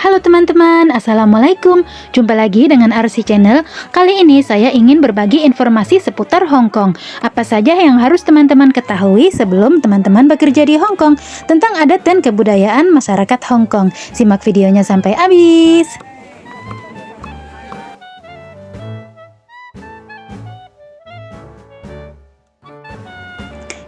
Halo teman-teman, Assalamualaikum. Jumpa lagi dengan RC Channel. Kali ini saya ingin berbagi informasi seputar Hong Kong. Apa saja yang harus teman-teman ketahui sebelum teman-teman bekerja di Hong Kong tentang adat dan kebudayaan masyarakat Hong Kong. Simak videonya sampai habis.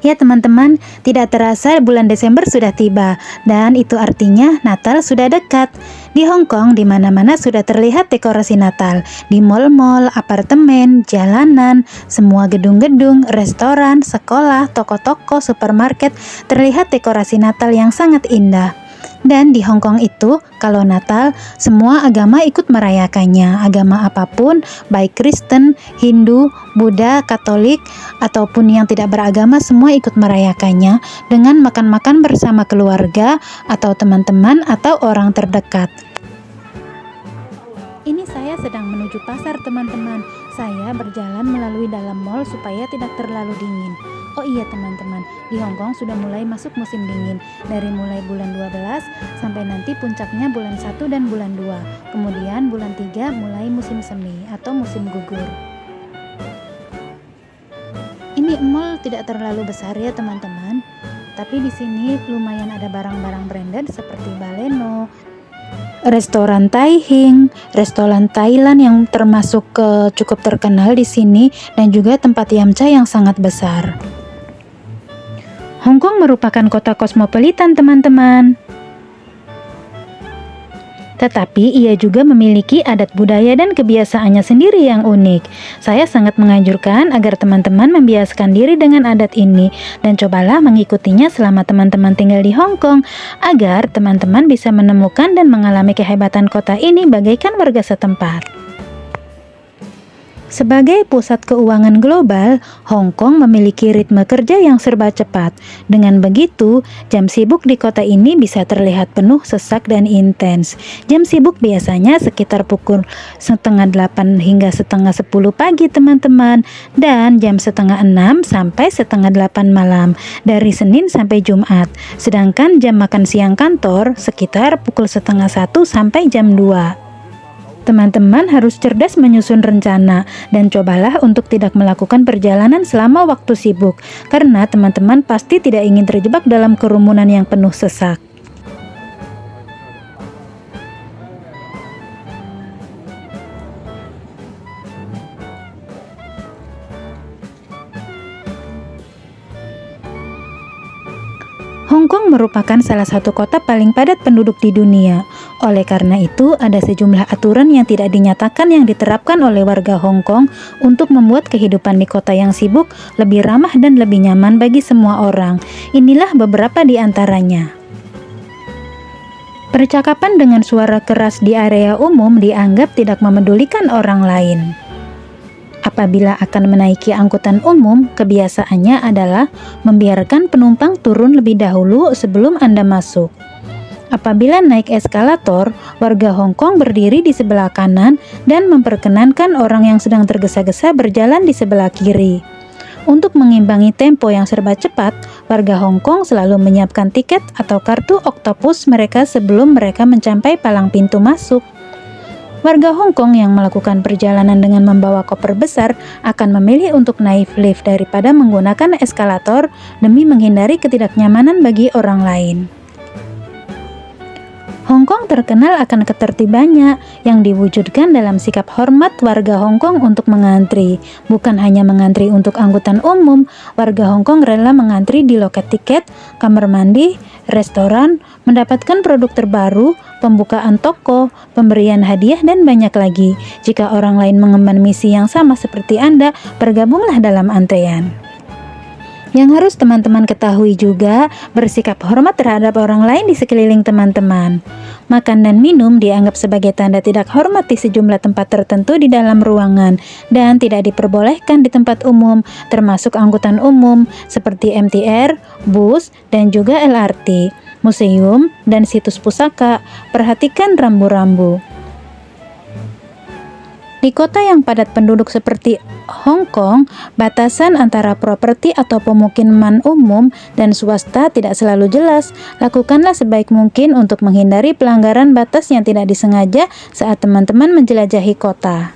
Ya teman-teman, tidak terasa bulan Desember sudah tiba dan itu artinya Natal sudah dekat. Di Hong Kong di mana-mana sudah terlihat dekorasi Natal. Di mal-mal, apartemen, jalanan, semua gedung-gedung, restoran, sekolah, toko-toko, supermarket terlihat dekorasi Natal yang sangat indah. Dan di Hong Kong itu, kalau Natal, semua agama ikut merayakannya. Agama apapun, baik Kristen, Hindu, Buddha, Katolik, ataupun yang tidak beragama, semua ikut merayakannya dengan makan-makan bersama keluarga, atau teman-teman, atau orang terdekat. Ini saya sedang menuju pasar teman-teman. Saya berjalan melalui dalam mall supaya tidak terlalu dingin. Oh iya teman-teman, di Hong Kong sudah mulai masuk musim dingin. Dari mulai bulan 12 sampai nanti puncaknya bulan 1 dan bulan 2. Kemudian bulan 3 mulai musim semi atau musim gugur. Ini mall tidak terlalu besar ya teman-teman. Tapi di sini lumayan ada barang-barang branded seperti Baleno, restoran Tai Hing, restoran Thailand yang termasuk cukup terkenal di sini, dan juga tempat yamcha yang sangat besar. Hong Kong merupakan kota kosmopolitan teman-teman. Tetapi ia juga memiliki adat budaya dan kebiasaannya sendiri yang unik. Saya sangat menganjurkan agar teman-teman membiasakan diri dengan adat ini dan cobalah mengikutinya selama teman-teman tinggal di Hong Kong agar teman-teman bisa menemukan dan mengalami kehebatan kota ini bagaikan warga setempat. Sebagai pusat keuangan global, Hong Kong memiliki ritme kerja yang serba cepat. Dengan begitu, jam sibuk di kota ini bisa terlihat penuh, sesak, dan intens. Jam sibuk biasanya sekitar pukul 7:30 hingga 7:30 pagi teman-teman, dan jam 7:30 sampai 7:30 malam, dari Senin sampai Jumat. Sedangkan jam makan siang kantor sekitar pukul 12:30 sampai jam 2. Teman-teman harus cerdas menyusun rencana dan cobalah untuk tidak melakukan perjalanan selama waktu sibuk, karena teman-teman pasti tidak ingin terjebak dalam kerumunan yang penuh sesak. Hong Kong merupakan salah satu kota paling padat penduduk di dunia. Oleh karena itu, ada sejumlah aturan yang tidak dinyatakan yang diterapkan oleh warga Hong Kong untuk membuat kehidupan di kota yang sibuk lebih ramah dan lebih nyaman bagi semua orang. Inilah beberapa di antaranya. Percakapan dengan suara keras di area umum dianggap tidak memedulikan orang lain. Apabila akan menaiki angkutan umum, kebiasaannya adalah membiarkan penumpang turun lebih dahulu sebelum Anda masuk. Apabila naik eskalator, warga Hong Kong berdiri di sebelah kanan dan memperkenankan orang yang sedang tergesa-gesa berjalan di sebelah kiri. Untuk mengimbangi tempo yang serba cepat, warga Hong Kong selalu menyiapkan tiket atau kartu oktopus mereka sebelum mereka mencapai palang pintu masuk. Warga Hong Kong yang melakukan perjalanan dengan membawa koper besar akan memilih untuk naik lift daripada menggunakan eskalator demi menghindari ketidaknyamanan bagi orang lain. Hong Kong terkenal akan ketertibannya yang diwujudkan dalam sikap hormat warga Hong Kong untuk mengantri. Bukan hanya mengantri untuk angkutan umum, warga Hong Kong rela mengantri di loket tiket, kamar mandi, restoran, mendapatkan produk terbaru, pembukaan toko, pemberian hadiah, dan banyak lagi. Jika orang lain mengemban misi yang sama seperti Anda, bergabunglah dalam antrean. Yang harus teman-teman ketahui juga, bersikap hormat terhadap orang lain di sekeliling teman-teman. Makan dan minum dianggap sebagai tanda tidak hormat di sejumlah tempat tertentu di dalam ruangan dan tidak diperbolehkan di tempat umum, termasuk angkutan umum seperti MTR, bus, dan juga LRT, museum, dan situs pusaka. Perhatikan rambu-rambu. Di kota yang padat penduduk seperti Hong Kong, batasan antara properti atau pemukiman umum dan swasta tidak selalu jelas. Lakukanlah sebaik mungkin untuk menghindari pelanggaran batas yang tidak disengaja saat teman-teman menjelajahi kota.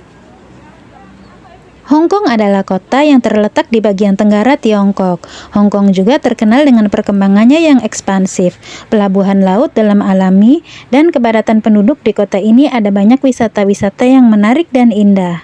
Hong Kong adalah kota yang terletak di bagian tenggara Tiongkok. Hong Kong juga terkenal dengan perkembangannya yang ekspansif, pelabuhan laut dalam alami, dan kepadatan penduduk di kota ini ada banyak wisata-wisata yang menarik dan indah.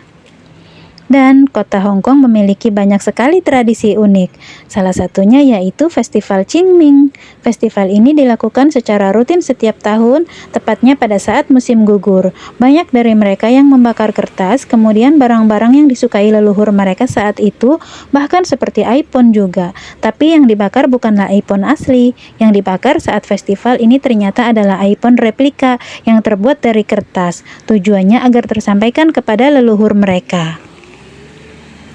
Dan kota Hong Kong memiliki banyak sekali tradisi unik. Salah satunya yaitu Festival Qingming. Festival ini dilakukan secara rutin setiap tahun, tepatnya pada saat musim gugur. Banyak dari mereka yang membakar kertas, kemudian barang-barang yang disukai leluhur mereka saat itu, bahkan seperti iPhone juga. Tapi yang dibakar bukanlah iPhone asli. Yang dibakar saat festival ini ternyata adalah iPhone replika yang terbuat dari kertas. Tujuannya agar tersampaikan kepada leluhur mereka.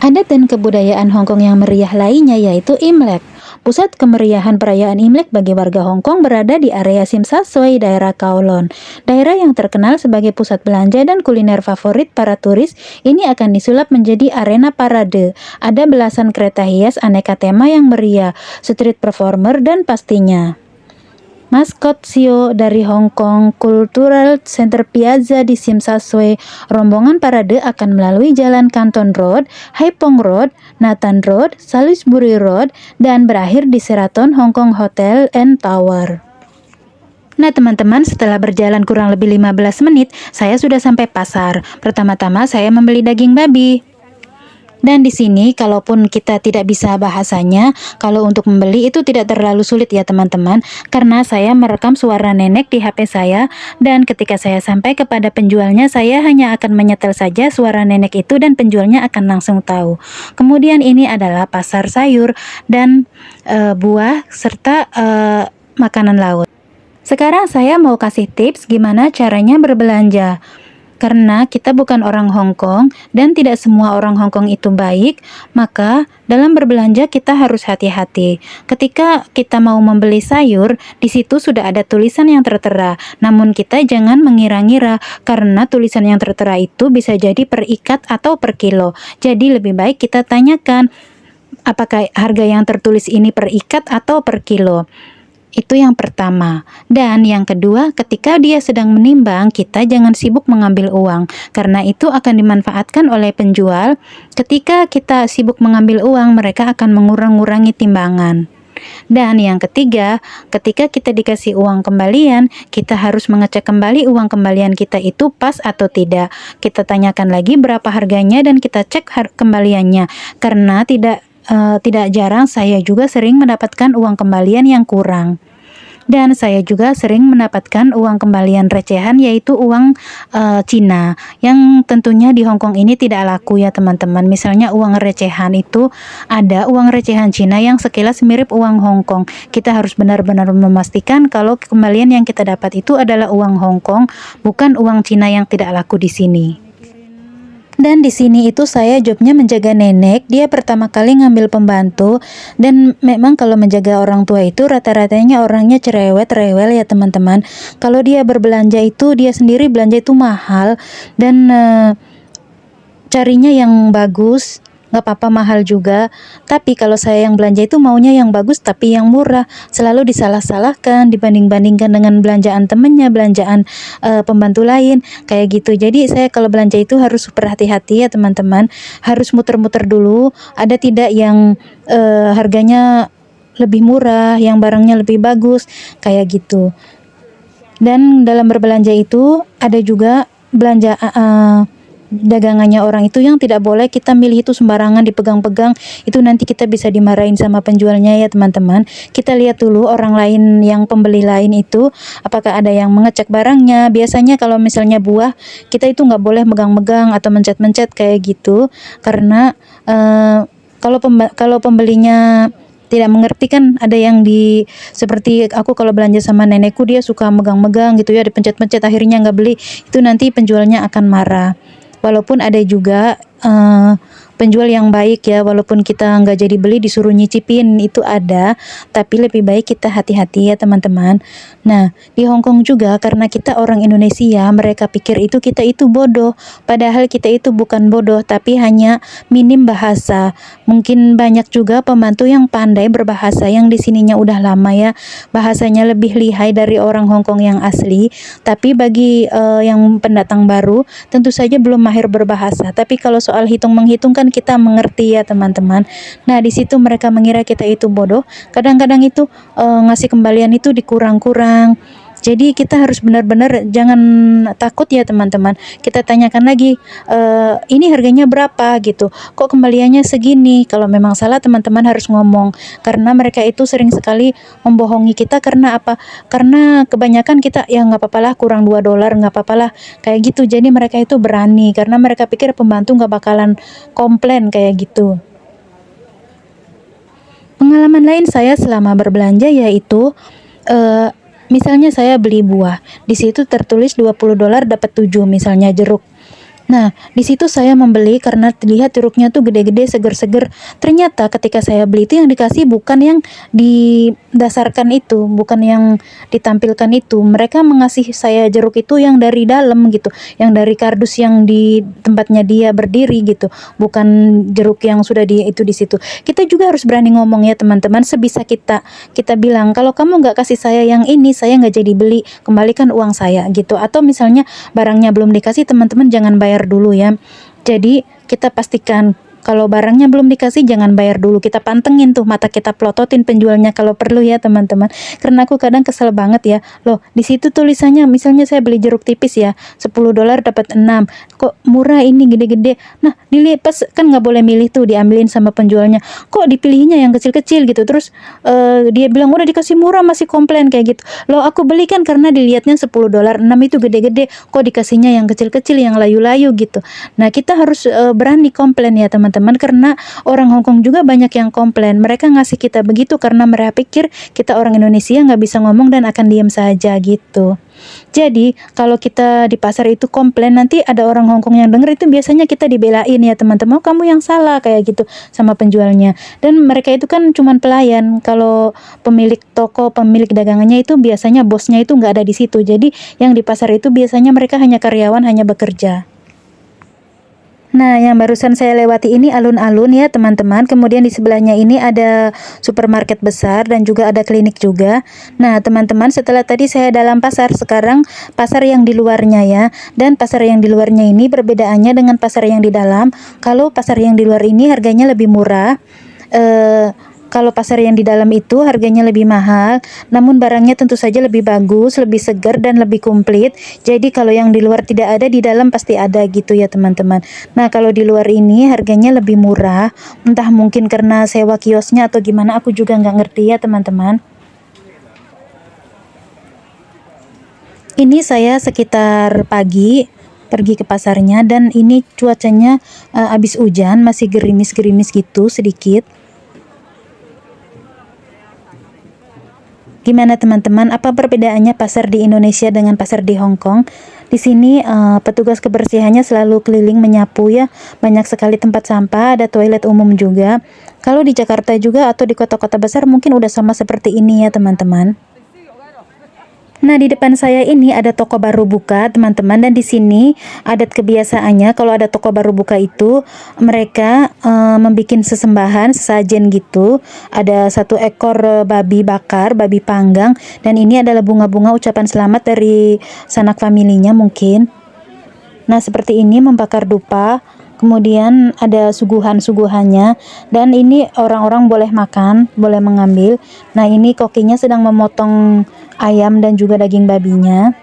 Adat dan kebudayaan Hong Kong yang meriah lainnya yaitu Imlek. Pusat kemeriahan perayaan Imlek bagi warga Hong Kong berada di area Tsim Sha Tsui, daerah Kowloon. Daerah yang terkenal sebagai pusat belanja dan kuliner favorit para turis, ini akan disulap menjadi arena parade. Ada belasan kereta hias aneka tema yang meriah, street performer, dan pastinya maskot Sio dari Hong Kong Cultural Center Piazza di Tsim Sha Tsui. Rombongan parade akan melalui Jalan Canton Road, Hai Phong Road, Nathan Road, Salisbury Road, dan berakhir di Sheraton Hong Kong Hotel and Tower. Nah teman-teman, setelah berjalan kurang lebih 15 menit, saya sudah sampai pasar. Pertama-tama saya membeli daging babi. Dan di sini, kalaupun kita tidak bisa bahasanya, kalau untuk membeli itu tidak terlalu sulit ya teman-teman, karena saya merekam suara nenek di HP saya, dan ketika saya sampai kepada penjualnya, saya hanya akan menyetel saja suara nenek itu dan penjualnya akan langsung tahu. Kemudian ini adalah pasar sayur dan buah serta makanan laut. Sekarang saya mau kasih tips gimana caranya berbelanja. Karena kita bukan orang Hong Kong dan tidak semua orang Hong Kong itu baik, maka dalam berbelanja kita harus hati-hati. Ketika kita mau membeli sayur, di situ sudah ada tulisan yang tertera. Namun kita jangan mengira-ngira karena tulisan yang tertera itu bisa jadi per ikat atau per kilo. Jadi lebih baik kita tanyakan apakah harga yang tertulis ini per ikat atau per kilo. Itu yang pertama. Dan yang kedua, ketika dia sedang menimbang, kita jangan sibuk mengambil uang, karena itu akan dimanfaatkan oleh penjual. Ketika kita sibuk mengambil uang, mereka akan mengurangi timbangan. Dan yang ketiga, ketika kita dikasih uang kembalian, kita harus mengecek kembali uang kembalian kita itu pas atau tidak. Kita tanyakan lagi berapa harganya dan kita cek kembaliannya, karena tidak jarang saya juga sering mendapatkan uang kembalian yang kurang. Dan saya juga sering mendapatkan uang kembalian recehan, yaitu uang Cina, yang tentunya di Hong Kong ini tidak laku ya teman-teman. Misalnya uang recehan itu ada uang recehan Cina yang sekilas mirip uang Hong Kong. Kita harus benar-benar memastikan kalau kembalian yang kita dapat itu adalah uang Hong Kong, bukan uang Cina yang tidak laku di sini. Dan di sini itu saya jobnya menjaga nenek. Dia pertama kali ngambil pembantu, dan memang kalau menjaga orang tua itu rata-ratanya orangnya cerewet, rewel ya teman-teman. Kalau dia berbelanja itu, dia sendiri belanja itu mahal, dan carinya yang bagus. Nggak apa-apa mahal juga, tapi kalau saya yang belanja itu maunya yang bagus tapi yang murah. Selalu disalah-salahkan, dibanding-bandingkan dengan belanjaan temennya, belanjaan pembantu lain, kayak gitu. Jadi saya kalau belanja itu harus super hati-hati ya teman-teman. Harus muter-muter dulu, ada tidak yang harganya lebih murah, yang barangnya lebih bagus, kayak gitu. Dan dalam berbelanja itu ada juga belanja dagangannya orang itu yang tidak boleh kita milih itu sembarangan dipegang-pegang. Itu nanti kita bisa dimarahin sama penjualnya ya teman-teman. Kita lihat dulu orang lain, yang pembeli lain itu apakah ada yang mengecek barangnya. Biasanya kalau misalnya buah, kita itu nggak boleh megang-megang atau mencet-mencet kayak gitu, karena kalau pembelinya tidak mengerti kan, ada yang seperti aku kalau belanja sama nenekku, dia suka megang-megang gitu ya, dipencet-pencet, akhirnya nggak beli. Itu nanti penjualnya akan marah. Walaupun ada juga penjual yang baik ya, walaupun kita nggak jadi beli disuruh nyicipin itu ada, tapi lebih baik kita hati-hati ya teman-teman. Nah, di Hong Kong juga karena kita orang Indonesia, mereka pikir itu kita itu bodoh, padahal kita itu bukan bodoh, tapi hanya minim bahasa. Mungkin banyak juga pembantu yang pandai berbahasa, yang di sininya udah lama ya, bahasanya lebih lihai dari orang Hong Kong yang asli, tapi bagi yang pendatang baru tentu saja belum mahir berbahasa, tapi kalau soal hitung-menghitung kan kita mengerti ya teman-teman. Nah, di situ mereka mengira kita itu bodoh. Kadang-kadang itu ngasih kembalian itu dikurang-kurang. Jadi kita harus benar-benar jangan takut ya teman-teman. Kita tanyakan lagi, ini harganya berapa gitu. Kok kembaliannya segini? Kalau memang salah teman-teman harus ngomong. Karena mereka itu sering sekali membohongi kita karena apa? Karena kebanyakan kita ya nggak apa-apa lah, kurang $2 nggak apa-apa lah. Kayak gitu. Jadi mereka itu berani karena mereka pikir pembantu nggak bakalan komplain kayak gitu. Pengalaman lain saya selama berbelanja yaitu misalnya saya beli buah, di situ tertulis $20 dapat 7 misalnya jeruk. Nah, di situ saya membeli karena lihat jeruknya tuh gede-gede, seger-seger. Ternyata ketika saya beli itu yang dikasih bukan yang didasarkan itu, bukan yang ditampilkan itu. Mereka mengasih saya jeruk itu yang dari dalam gitu, yang dari kardus yang di tempatnya dia berdiri gitu, bukan jeruk yang sudah itu di situ. Kita juga harus berani ngomong ya teman-teman, sebisa kita bilang kalau kamu nggak kasih saya yang ini, saya nggak jadi beli, kembalikan uang saya gitu. Atau misalnya barangnya belum dikasih, teman-teman jangan bayar dulu ya. Jadi kita pastikan kalau barangnya belum dikasih jangan bayar dulu. Kita pantengin tuh mata, kita plototin penjualnya kalau perlu ya teman-teman. Karena aku kadang kesel banget ya. Loh, di situ tulisannya misalnya saya beli jeruk tipis ya, $10 dapat 6. Kok murah ini gede-gede. Nah, dilihat pas kan nggak boleh milih tuh, diambilin sama penjualnya. Kok dipilihnya yang kecil-kecil gitu. Terus dia bilang udah dikasih murah masih komplain kayak gitu. Loh, aku beli kan karena dilihatnya $10, 6 itu gede-gede. Kok dikasihnya yang kecil-kecil, yang layu-layu gitu. Nah, kita harus berani komplain ya teman-teman, karena orang Hong Kong juga banyak yang komplain. Mereka ngasih kita begitu karena mereka pikir kita orang Indonesia nggak bisa ngomong dan akan diam saja gitu. Jadi kalau kita di pasar itu komplain, nanti ada orang Hong Kong yang denger itu biasanya kita dibelain ya teman-teman. Oh, kamu yang salah kayak gitu sama penjualnya. Dan mereka itu kan cuman pelayan. Kalau pemilik toko, pemilik dagangannya itu biasanya bosnya itu nggak ada di situ. Jadi yang di pasar itu biasanya mereka hanya karyawan, hanya bekerja. Nah, yang barusan saya lewati ini alun-alun ya teman-teman. Kemudian di sebelahnya ini ada supermarket besar dan juga ada klinik juga. Nah, teman-teman, setelah tadi saya dalam pasar, sekarang pasar yang di luarnya ya. Dan pasar yang di luarnya ini perbedaannya dengan pasar yang di dalam. Kalau pasar yang di luar ini harganya lebih murah. Kalau pasar yang di dalam itu harganya lebih mahal, namun barangnya tentu saja lebih bagus, lebih segar dan lebih komplit. Jadi kalau yang di luar tidak ada, di dalam pasti ada gitu ya teman-teman. Nah, kalau di luar ini harganya lebih murah, entah mungkin karena sewa kiosnya atau gimana, aku juga nggak ngerti ya teman-teman. Ini saya sekitar pagi pergi ke pasarnya dan ini cuacanya habis hujan, masih gerimis-gerimis gitu sedikit. Gimana teman-teman? Apa perbedaannya pasar di Indonesia dengan pasar di Hong Kong? Di sini petugas kebersihannya selalu keliling menyapu ya. Banyak sekali tempat sampah, ada toilet umum juga. Kalau di Jakarta juga atau di kota-kota besar mungkin udah sama seperti ini ya teman-teman. Nah, di depan saya ini ada toko baru buka, teman-teman, dan di sini adat kebiasaannya kalau ada toko baru buka itu mereka membuat sesembahan, sesajen gitu. Ada 1 ekor babi bakar, babi panggang, dan ini adalah bunga-bunga ucapan selamat dari sanak familinya mungkin. Nah, seperti ini membakar dupa. Kemudian ada suguhan-suguhannya, dan ini orang-orang boleh makan, boleh mengambil. Nah, ini kokinya sedang memotong ayam dan juga daging babinya.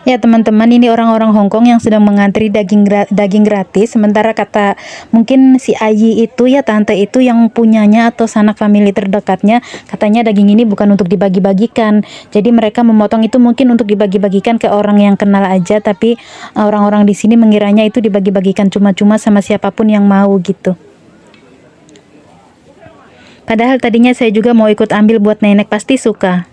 Ya teman-teman, ini orang-orang Hong Kong yang sedang mengantri daging gratis. Sementara kata mungkin si Ayi itu ya, tante itu yang punyanya atau sanak famili terdekatnya, katanya daging ini bukan untuk dibagi-bagikan. Jadi mereka memotong itu mungkin untuk dibagi-bagikan ke orang yang kenal aja, tapi orang-orang di sini mengiranya itu dibagi-bagikan cuma-cuma sama siapapun yang mau gitu. Padahal tadinya saya juga mau ikut ambil buat nenek, pasti suka.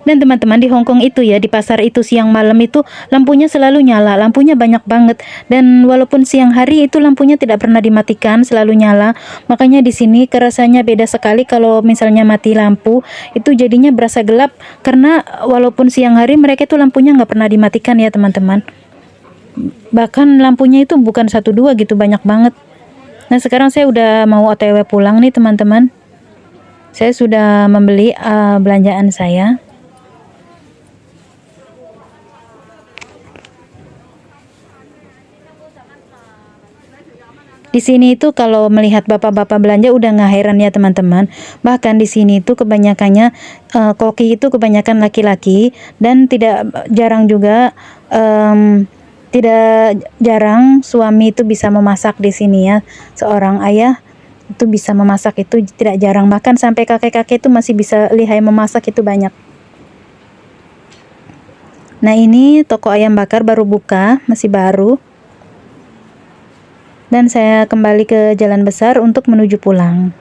Dan teman-teman, di Hong Kong itu ya, di pasar itu siang malam itu lampunya selalu nyala, lampunya banyak banget. Dan walaupun siang hari itu lampunya tidak pernah dimatikan, selalu nyala. Makanya di sini kerasanya beda sekali kalau misalnya mati lampu, itu jadinya berasa gelap. Karena walaupun siang hari mereka itu lampunya nggak pernah dimatikan ya teman-teman. Bahkan lampunya itu bukan 1-2 gitu, banyak banget. Nah sekarang saya udah mau OTW pulang nih teman-teman. Saya sudah membeli belanjaan saya. Di sini itu kalau melihat bapak-bapak belanja udah nggak heran ya teman-teman. Bahkan di sini itu kebanyakannya koki itu kebanyakan laki-laki, dan tidak jarang juga tidak jarang suami itu bisa memasak di sini ya. Seorang ayah itu bisa memasak itu tidak jarang, bahkan sampai kakek-kakek itu masih bisa lihai memasak, itu banyak. Nah ini toko ayam bakar baru buka, masih baru. Dan saya kembali ke jalan besar untuk menuju pulang.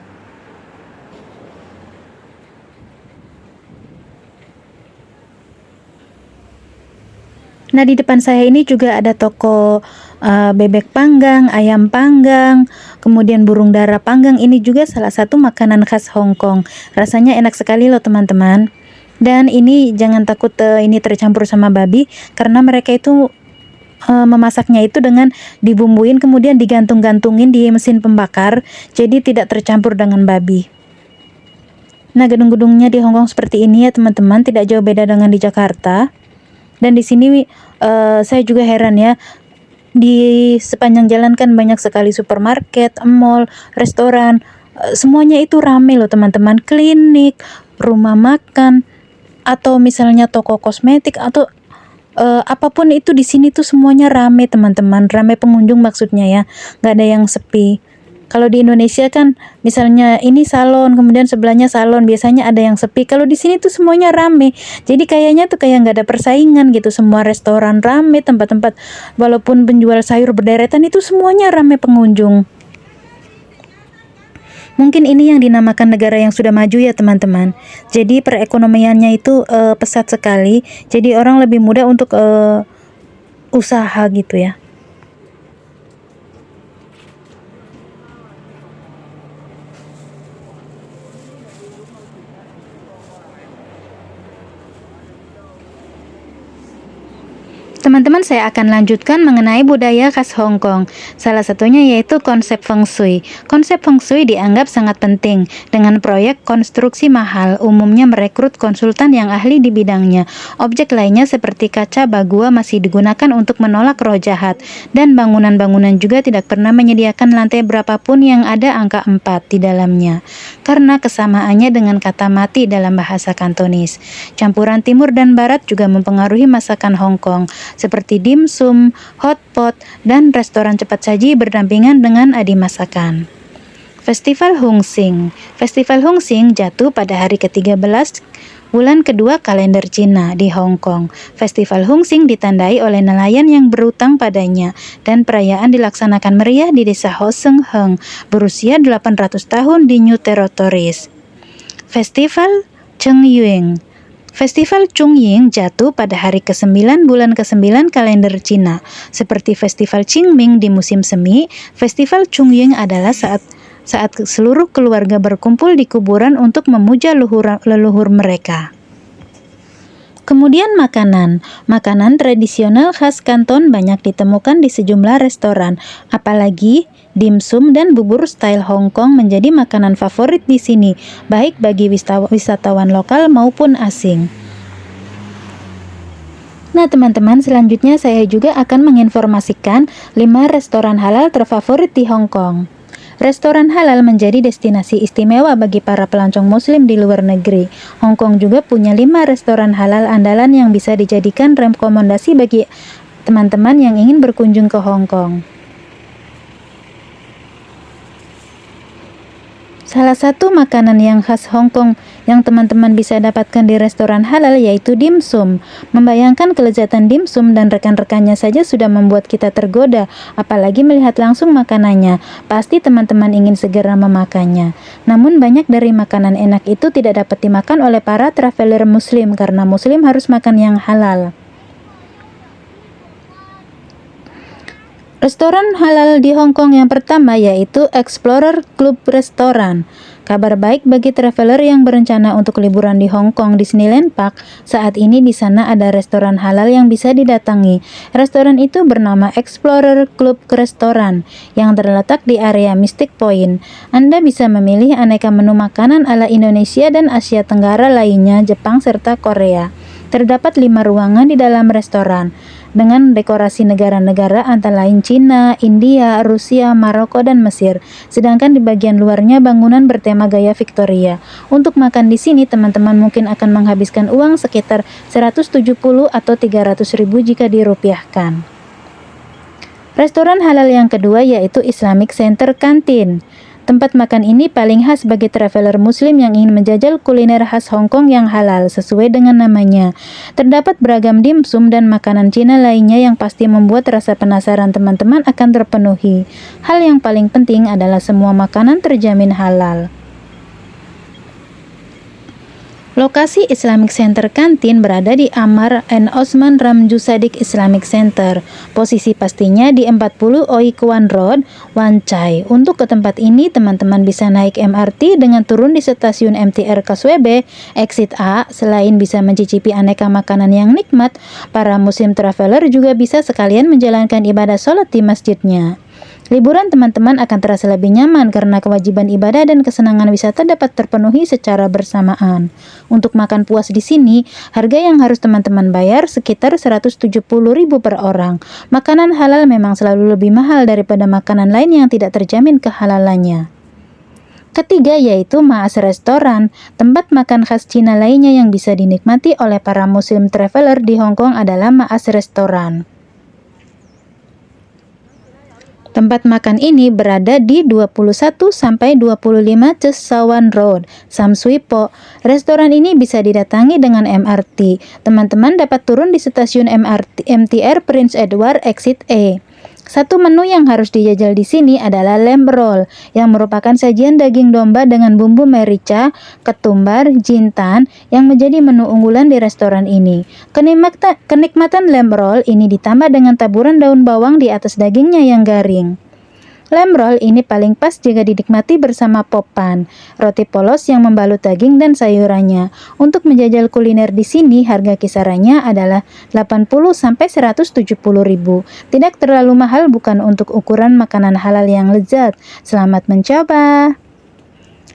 Nah di depan saya ini juga ada toko bebek panggang, ayam panggang, kemudian burung dara panggang. Ini juga salah satu makanan khas Hong Kong. Rasanya enak sekali loh teman-teman. Dan ini jangan takut ini tercampur sama babi, karena mereka itu memasaknya itu dengan dibumbuin kemudian digantung-gantungin di mesin pembakar, jadi tidak tercampur dengan babi. Nah gedung-gedungnya di Hong Kong seperti ini ya teman-teman, tidak jauh beda dengan di Jakarta. Dan di sini saya juga heran ya, di sepanjang jalan kan banyak sekali supermarket, mall, restoran, semuanya itu rame loh teman-teman. Klinik, rumah makan, atau misalnya toko kosmetik, atau apapun itu di sini tuh semuanya rame teman-teman, rame pengunjung maksudnya ya, nggak ada yang sepi. Kalau di Indonesia kan misalnya ini salon, kemudian sebelahnya salon, biasanya ada yang sepi. Kalau di sini tuh semuanya rame, jadi kayaknya tuh kayak nggak ada persaingan gitu. Semua restoran rame, tempat-tempat walaupun penjual sayur berderetan itu semuanya rame pengunjung. Mungkin ini yang dinamakan negara yang sudah maju ya teman-teman. Jadi perekonomiannya itu pesat sekali. Jadi orang lebih mudah untuk usaha gitu ya. Teman-teman, saya akan lanjutkan mengenai budaya khas Hong Kong. Salah satunya yaitu konsep Feng Shui. Konsep Feng Shui dianggap sangat penting. Dengan proyek konstruksi mahal, umumnya merekrut konsultan yang ahli di bidangnya. Objek lainnya seperti kaca bagua masih digunakan untuk menolak roh jahat. Dan bangunan-bangunan juga tidak pernah menyediakan lantai berapapun yang ada angka 4 di dalamnya, karena kesamaannya dengan kata mati dalam bahasa Kantonis. Campuran timur dan barat juga mempengaruhi masakan Hong Kong, seperti dimsum, hotpot, dan restoran cepat saji berdampingan dengan adi masakan. Festival Hung Sing. Festival Hung Sing jatuh pada hari ke-13 bulan kedua kalender Cina di Hong Kong. Festival Hung Sing ditandai oleh nelayan yang berutang padanya, dan perayaan dilaksanakan meriah di desa Ho Seng Heng, berusia 800 tahun di New Territories. Festival Cheng Yuing. Festival Chungying jatuh pada hari ke-9 bulan ke-9 kalender Cina. Seperti Festival Qingming di musim semi, Festival Chungying adalah saat seluruh keluarga berkumpul di kuburan untuk memuja leluhur mereka. Kemudian makanan. Makanan tradisional khas Kanton banyak ditemukan di sejumlah restoran, apalagi dimsum dan bubur style Hong Kong menjadi makanan favorit di sini, baik bagi wisatawan lokal maupun asing. Nah teman-teman, selanjutnya saya juga akan menginformasikan 5 restoran halal terfavorit di Hong Kong. Restoran halal menjadi destinasi istimewa bagi para pelancong muslim di luar negeri. Hong Kong juga punya 5 restoran halal andalan yang bisa dijadikan rekomendasi bagi teman-teman yang ingin berkunjung ke Hong Kong. Salah satu makanan yang khas Hong Kong yang teman-teman bisa dapatkan di restoran halal yaitu dimsum. Membayangkan kelezatan dimsum dan rekan-rekannya saja sudah membuat kita tergoda, apalagi melihat langsung makanannya. Pasti teman-teman ingin segera memakannya. Namun banyak dari makanan enak itu tidak dapat dimakan oleh para traveler muslim karena muslim harus makan yang halal. Restoran halal di Hong Kong yang pertama yaitu Explorer Club Restaurant. Kabar baik bagi traveler yang berencana untuk liburan di Hong Kong Disneyland Park. Saat ini di sana ada restoran halal yang bisa didatangi. Restoran itu bernama Explorer Club Restaurant yang terletak di area Mystic Point. Anda bisa memilih aneka menu makanan ala Indonesia dan Asia Tenggara lainnya, Jepang serta Korea. Terdapat 5 ruangan di dalam restoran dengan dekorasi negara-negara antara lain Cina, India, Rusia, Maroko, dan Mesir. Sedangkan di bagian luarnya bangunan bertema gaya Victoria. Untuk makan di sini teman-teman mungkin akan menghabiskan uang sekitar 170 atau 300 ribu jika dirupiahkan. Restoran halal yang kedua yaitu Islamic Center Canteen. Tempat makan ini paling khas bagi traveler muslim yang ingin menjajal kuliner khas Hong Kong yang halal sesuai dengan namanya. Terdapat beragam dimsum dan makanan Cina lainnya yang pasti membuat rasa penasaran teman-teman akan terpenuhi. Hal yang paling penting adalah semua makanan terjamin halal. Lokasi Islamic Center Canteen berada di Amar and Osman Ramju Sadiq Islamic Center. Posisi pastinya di 40 Oi Kwan Road, Wan Chai. Untuk ke tempat ini, teman-teman bisa naik MRT dengan turun di stasiun MTR KSWB, exit A. Selain bisa mencicipi aneka makanan yang nikmat, para muslim traveler juga bisa sekalian menjalankan ibadah sholat di masjidnya. Liburan teman-teman akan terasa lebih nyaman karena kewajiban ibadah dan kesenangan wisata dapat terpenuhi secara bersamaan. Untuk makan puas di sini, harga yang harus teman-teman bayar sekitar 170.000 per orang. Makanan halal memang selalu lebih mahal daripada makanan lain yang tidak terjamin kehalalannya. Ketiga yaitu Maas Restoran. Tempat makan khas Cina lainnya yang bisa dinikmati oleh para muslim traveler di Hong Kong adalah Maas Restoran. Tempat makan ini berada di 21-25 Tseuk Sawan Road, Sam Sui Po. Restoran ini bisa didatangi dengan MRT. Teman-teman dapat turun di stasiun MTR Prince Edward Exit A. Satu menu yang harus dijajal di sini adalah lamb roll, yang merupakan sajian daging domba dengan bumbu merica, ketumbar, jintan, yang menjadi menu unggulan di restoran ini. Kenikmatan lamb roll ini ditambah dengan taburan daun bawang di atas dagingnya yang garing. Lamb roll ini paling pas jika dinikmati bersama popan, roti polos yang membalut daging dan sayurannya. Untuk menjajal kuliner di sini, harga kisarannya adalah 80-170 ribu. Tidak terlalu mahal bukan untuk ukuran makanan halal yang lezat. Selamat mencoba!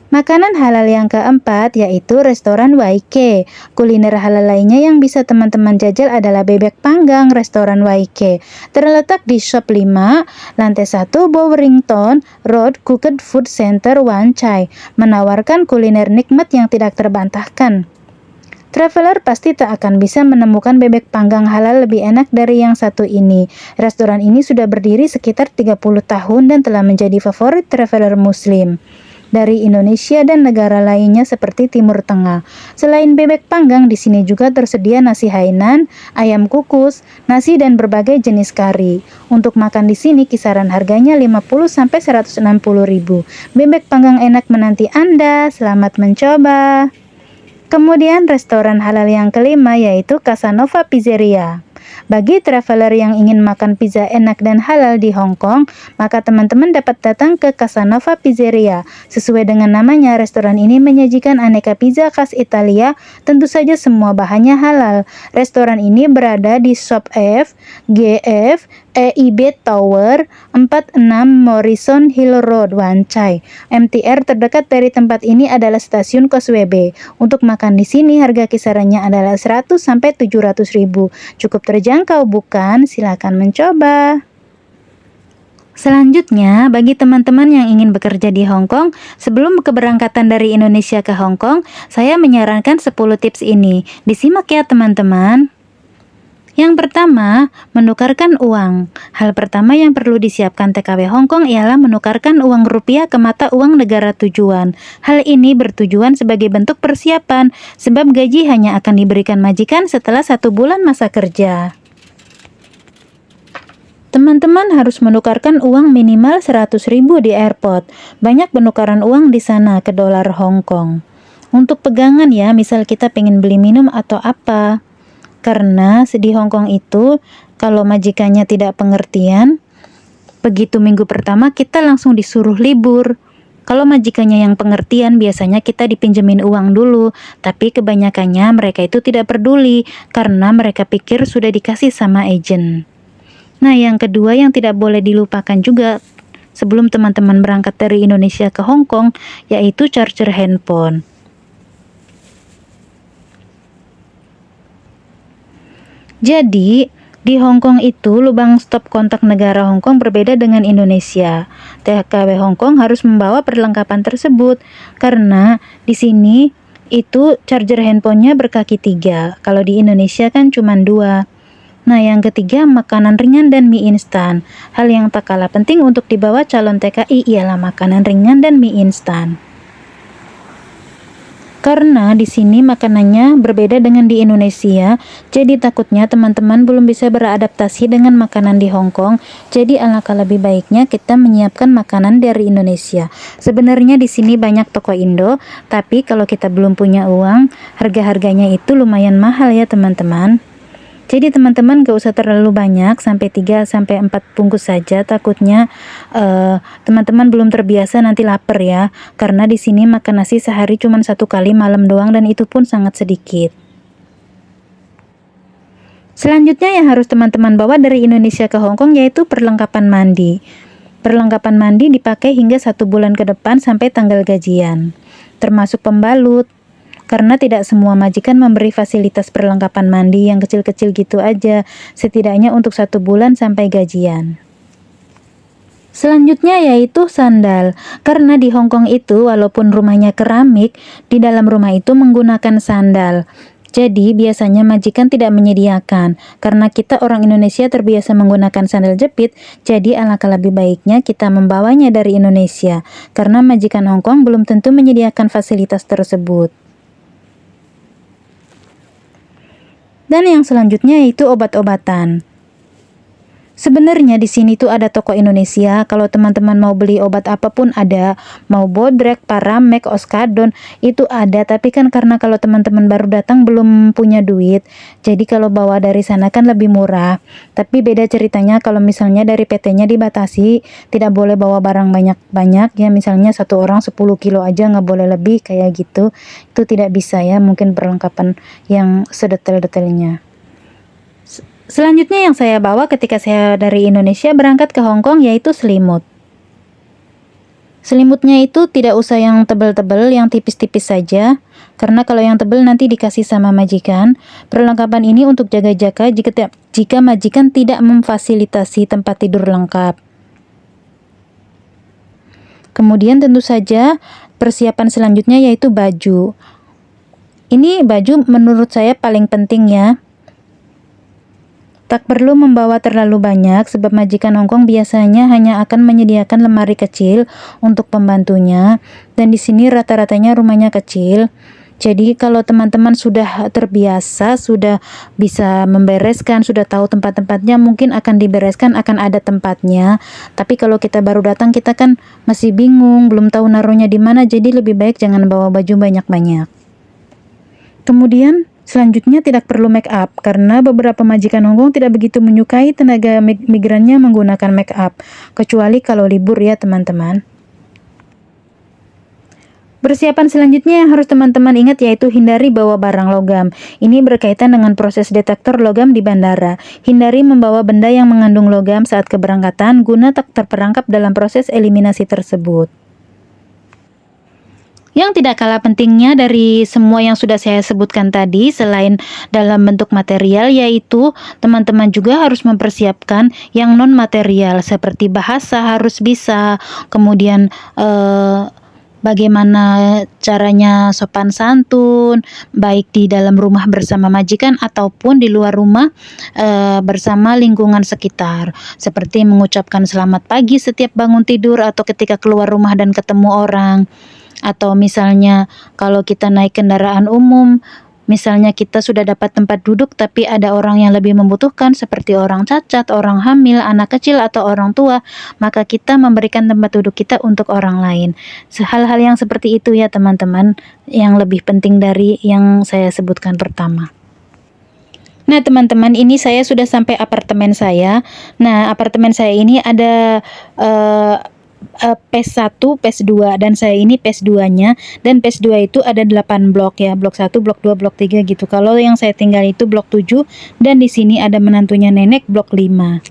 Makanan halal yang keempat yaitu restoran YK. Kuliner halal lainnya yang bisa teman-teman jajal adalah bebek panggang restoran YK. Terletak di Shop 5, lantai 1 Bowerington Road Cooked Food Center Wan Chai. Menawarkan kuliner nikmat yang tidak terbantahkan. Traveler pasti tak akan bisa menemukan bebek panggang halal lebih enak dari yang satu ini. Restoran ini sudah berdiri sekitar 30 tahun dan telah menjadi favorit traveler muslim dari Indonesia dan negara lainnya seperti Timur Tengah. Selain bebek panggang, di sini juga tersedia nasi Hainan, ayam kukus, nasi dan berbagai jenis kari. Untuk makan di sini kisaran harganya 50-160 ribu. Bebek panggang enak menanti Anda. Selamat mencoba. Kemudian restoran halal yang kelima yaitu Casanova Pizzeria. Bagi traveler yang ingin makan pizza enak dan halal di Hong Kong, maka teman-teman dapat datang ke Casanova Pizzeria. Sesuai dengan namanya, restoran ini menyajikan aneka pizza khas Italia, tentu saja semua bahannya halal. Restoran ini berada di Shop F, GF, EIB Tower, 46 Morrison Hill Road, Wan Chai. MTR terdekat dari tempat ini adalah stasiun Causeway. Untuk makan di sini harga kisarannya adalah 100 sampai 700 ribu. Cukup terjangkau bukan? Silakan mencoba. Selanjutnya, bagi teman-teman yang ingin bekerja di Hong Kong, sebelum keberangkatan dari Indonesia ke Hong Kong, saya menyarankan 10 tips ini. Disimak ya teman-teman. Yang pertama, menukarkan uang. Hal pertama yang perlu disiapkan TKW Hong Kong ialah menukarkan uang rupiah ke mata uang negara tujuan. Hal ini bertujuan sebagai bentuk persiapan, sebab gaji hanya akan diberikan majikan setelah 1 bulan masa kerja. Teman-teman harus menukarkan uang minimal 100 ribu di airport. Banyak penukaran uang di sana ke dolar Hong Kong. Untuk pegangan ya, misal kita pengen beli minum atau apa. Karena di Hong Kong itu, kalau majikannya tidak pengertian, begitu minggu pertama kita langsung disuruh libur. Kalau majikannya yang pengertian, biasanya kita dipinjemin uang dulu, tapi kebanyakannya mereka itu tidak peduli, karena mereka pikir sudah dikasih sama agen. Nah, yang kedua yang tidak boleh dilupakan juga sebelum teman-teman berangkat dari Indonesia ke Hong Kong, yaitu charger handphone. Jadi, di Hong Kong itu lubang stop kontak negara Hong Kong berbeda dengan Indonesia. TKW Hong Kong harus membawa perlengkapan tersebut karena di sini itu charger handphonenya berkaki 3. Kalau di Indonesia kan cuma 2. Nah, yang ketiga, makanan ringan dan mie instan. Hal yang tak kalah penting untuk dibawa calon TKI ialah makanan ringan dan mie instan. Karena di sini makanannya berbeda dengan di Indonesia, jadi takutnya teman-teman belum bisa beradaptasi dengan makanan di Hong Kong. Jadi alangkah lebih baiknya kita menyiapkan makanan dari Indonesia. Sebenarnya di sini banyak toko Indo, tapi kalau kita belum punya uang, harga-harganya itu lumayan mahal ya teman-teman. Jadi teman-teman gak usah terlalu banyak, sampai 3-4 bungkus saja, takutnya teman-teman belum terbiasa nanti lapar ya. Karena di sini makan nasi sehari cuma 1 kali malam doang dan itu pun sangat sedikit. Selanjutnya yang harus teman-teman bawa dari Indonesia ke Hong Kong yaitu perlengkapan mandi. Perlengkapan mandi dipakai hingga 1 bulan ke depan sampai tanggal gajian, termasuk pembalut. Karena tidak semua majikan memberi fasilitas perlengkapan mandi yang kecil-kecil gitu aja, setidaknya untuk 1 bulan sampai gajian. Selanjutnya yaitu sandal. Karena di Hong Kong itu walaupun rumahnya keramik, di dalam rumah itu menggunakan sandal. Jadi biasanya majikan tidak menyediakan. Karena kita orang Indonesia terbiasa menggunakan sandal jepit, jadi alangkah lebih baiknya kita membawanya dari Indonesia. Karena majikan Hong Kong belum tentu menyediakan fasilitas tersebut. Dan yang selanjutnya yaitu obat-obatan. Sebenarnya di sini tuh ada toko Indonesia. Kalau teman-teman mau beli obat apapun ada, mau Bodrek, Paramek, Oskadon itu ada. Tapi kan karena kalau teman-teman baru datang belum punya duit, jadi kalau bawa dari sana kan lebih murah. Tapi beda ceritanya kalau misalnya dari PT-nya dibatasi, tidak boleh bawa barang banyak-banyak ya. Misalnya 1 orang 10 kilo aja, nggak boleh lebih kayak gitu. Itu tidak bisa ya. Mungkin perlengkapan yang sedetail-detailnya. Selanjutnya yang saya bawa ketika saya dari Indonesia berangkat ke Hong Kong yaitu selimut. Selimutnya itu tidak usah yang tebal-tebal, yang tipis-tipis saja. Karena kalau yang tebal nanti dikasih sama majikan. Perlengkapan ini untuk jaga-jaga jika majikan tidak memfasilitasi tempat tidur lengkap. Kemudian tentu saja persiapan selanjutnya yaitu baju. Ini baju menurut saya paling penting ya. Tak perlu membawa terlalu banyak sebab majikan Hong Kong biasanya hanya akan menyediakan lemari kecil untuk pembantunya dan di sini rata-ratanya rumahnya kecil. Jadi kalau teman-teman sudah terbiasa, sudah bisa membereskan, sudah tahu tempat-tempatnya, mungkin akan dibereskan, akan ada tempatnya. Tapi kalau kita baru datang kita kan masih bingung, belum tahu naruhnya di mana, jadi lebih baik jangan bawa baju banyak-banyak. Kemudian Selanjutnya tidak perlu make up, karena beberapa majikan Hongkong tidak begitu menyukai tenaga migrannya menggunakan make up, kecuali kalau libur ya teman-teman. Persiapan selanjutnya yang harus teman-teman ingat yaitu hindari bawa barang logam. Ini berkaitan dengan proses detektor logam di bandara. Hindari membawa benda yang mengandung logam saat keberangkatan guna tak terperangkap dalam proses eliminasi tersebut. Yang tidak kalah pentingnya dari semua yang sudah saya sebutkan tadi, selain dalam bentuk material, yaitu teman-teman juga harus mempersiapkan yang non-material seperti bahasa harus bisa, kemudian bagaimana caranya sopan santun, baik di dalam rumah bersama majikan ataupun di luar rumah bersama lingkungan sekitar. Seperti mengucapkan selamat pagi setiap bangun tidur atau ketika keluar rumah dan ketemu orang. Atau misalnya kalau kita naik kendaraan umum, misalnya kita sudah dapat tempat duduk tapi ada orang yang lebih membutuhkan seperti orang cacat, orang hamil, anak kecil atau orang tua, maka kita memberikan tempat duduk kita untuk orang lain. Hal-hal yang seperti itu ya teman-teman, yang lebih penting dari yang saya sebutkan pertama. Nah teman-teman, ini saya sudah sampai apartemen saya. Nah apartemen saya ini ada PES 1, PES 2, dan saya ini PES 2-nya, dan PES 2 itu ada 8 blok ya, blok 1, blok 2, blok 3 gitu. Kalau yang saya tinggal itu blok 7, dan di sini ada menantunya nenek blok 5.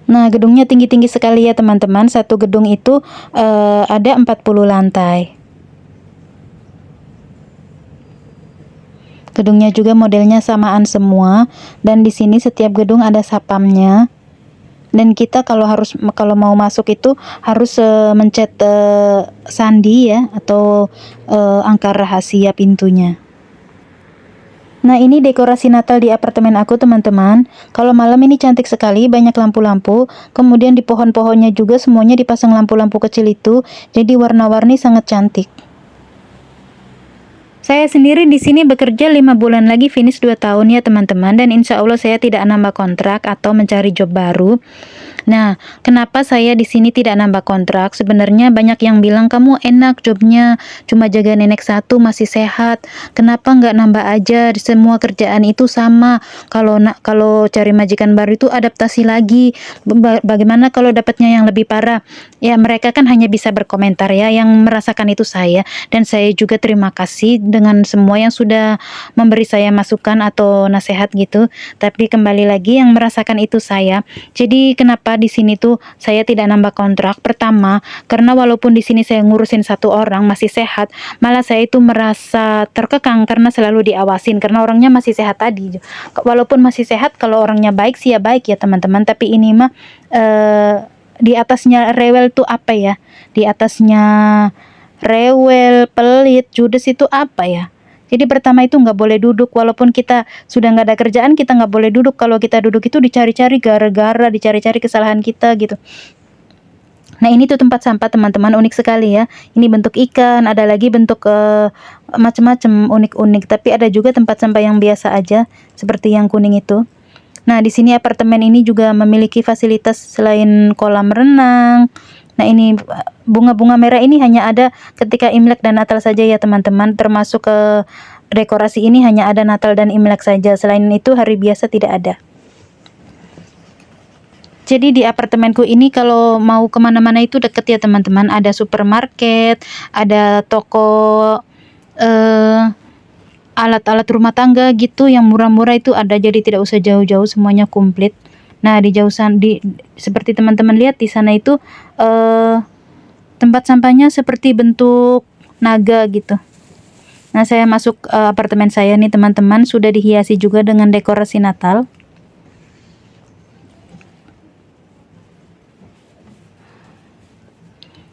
Nah, gedungnya tinggi-tinggi sekali ya teman-teman. Satu gedung itu ada 40 lantai. Gedungnya juga modelnya samaan semua, dan di sini setiap gedung ada sapamnya. Dan kita kalau mau masuk itu harus mencet sandi ya, atau angka rahasia pintunya. Nah ini dekorasi Natal di apartemen aku teman-teman. Kalau malam ini cantik sekali, banyak lampu-lampu. Kemudian di pohon-pohonnya juga semuanya dipasang lampu-lampu kecil itu, jadi warna-warni sangat cantik. Saya sendiri di sini bekerja 5 bulan lagi finish 2 tahun ya teman-teman, dan insya Allah saya tidak nambah kontrak atau mencari job baru. Nah, kenapa saya di sini tidak nambah kontrak? Sebenarnya banyak yang bilang kamu enak jobnya, cuma jaga nenek satu masih sehat. Kenapa nggak nambah aja? Semua kerjaan itu sama. Kalau cari majikan baru itu adaptasi lagi. Bagaimana kalau dapatnya yang lebih parah? Ya mereka kan hanya bisa berkomentar ya. Yang merasakan itu saya, dan saya juga terima kasih dengan semua yang sudah memberi saya masukan atau nasihat gitu. Tapi kembali lagi yang merasakan itu saya. Jadi kenapa di sini tuh saya tidak nambah kontrak? Pertama, karena walaupun di sini saya ngurusin satu orang masih sehat, malah saya itu merasa terkekang karena selalu diawasin karena orangnya masih sehat tadi. Walaupun masih sehat, kalau orangnya baik sih ya baik ya teman-teman, tapi ini mah di atasnya rewel tuh apa ya? Di atasnya rewel, pelit, judes itu apa ya? Jadi pertama itu nggak boleh duduk, walaupun kita sudah nggak ada kerjaan, kita nggak boleh duduk. Kalau kita duduk itu dicari-cari gara-gara, dicari-cari kesalahan kita gitu. Nah ini tuh tempat sampah teman-teman, unik sekali ya. Ini bentuk ikan, ada lagi bentuk macam-macam unik-unik. Tapi ada juga tempat sampah yang biasa aja, seperti yang kuning itu. Nah di sini apartemen ini juga memiliki fasilitas selain kolam renang. Nah ini bunga-bunga merah ini hanya ada ketika Imlek dan Natal saja ya teman-teman, termasuk ke dekorasi ini hanya ada Natal dan Imlek saja, selain itu hari biasa tidak ada. Jadi di apartemenku ini kalau mau kemana-mana itu deket ya teman-teman, ada supermarket, ada toko alat-alat rumah tangga gitu yang murah-murah itu ada, jadi tidak usah jauh-jauh, semuanya komplit. Nah di jauhan seperti teman-teman lihat di sana itu tempat sampahnya seperti bentuk naga gitu. Nah saya masuk apartemen saya nih teman-teman, sudah dihiasi juga dengan dekorasi Natal.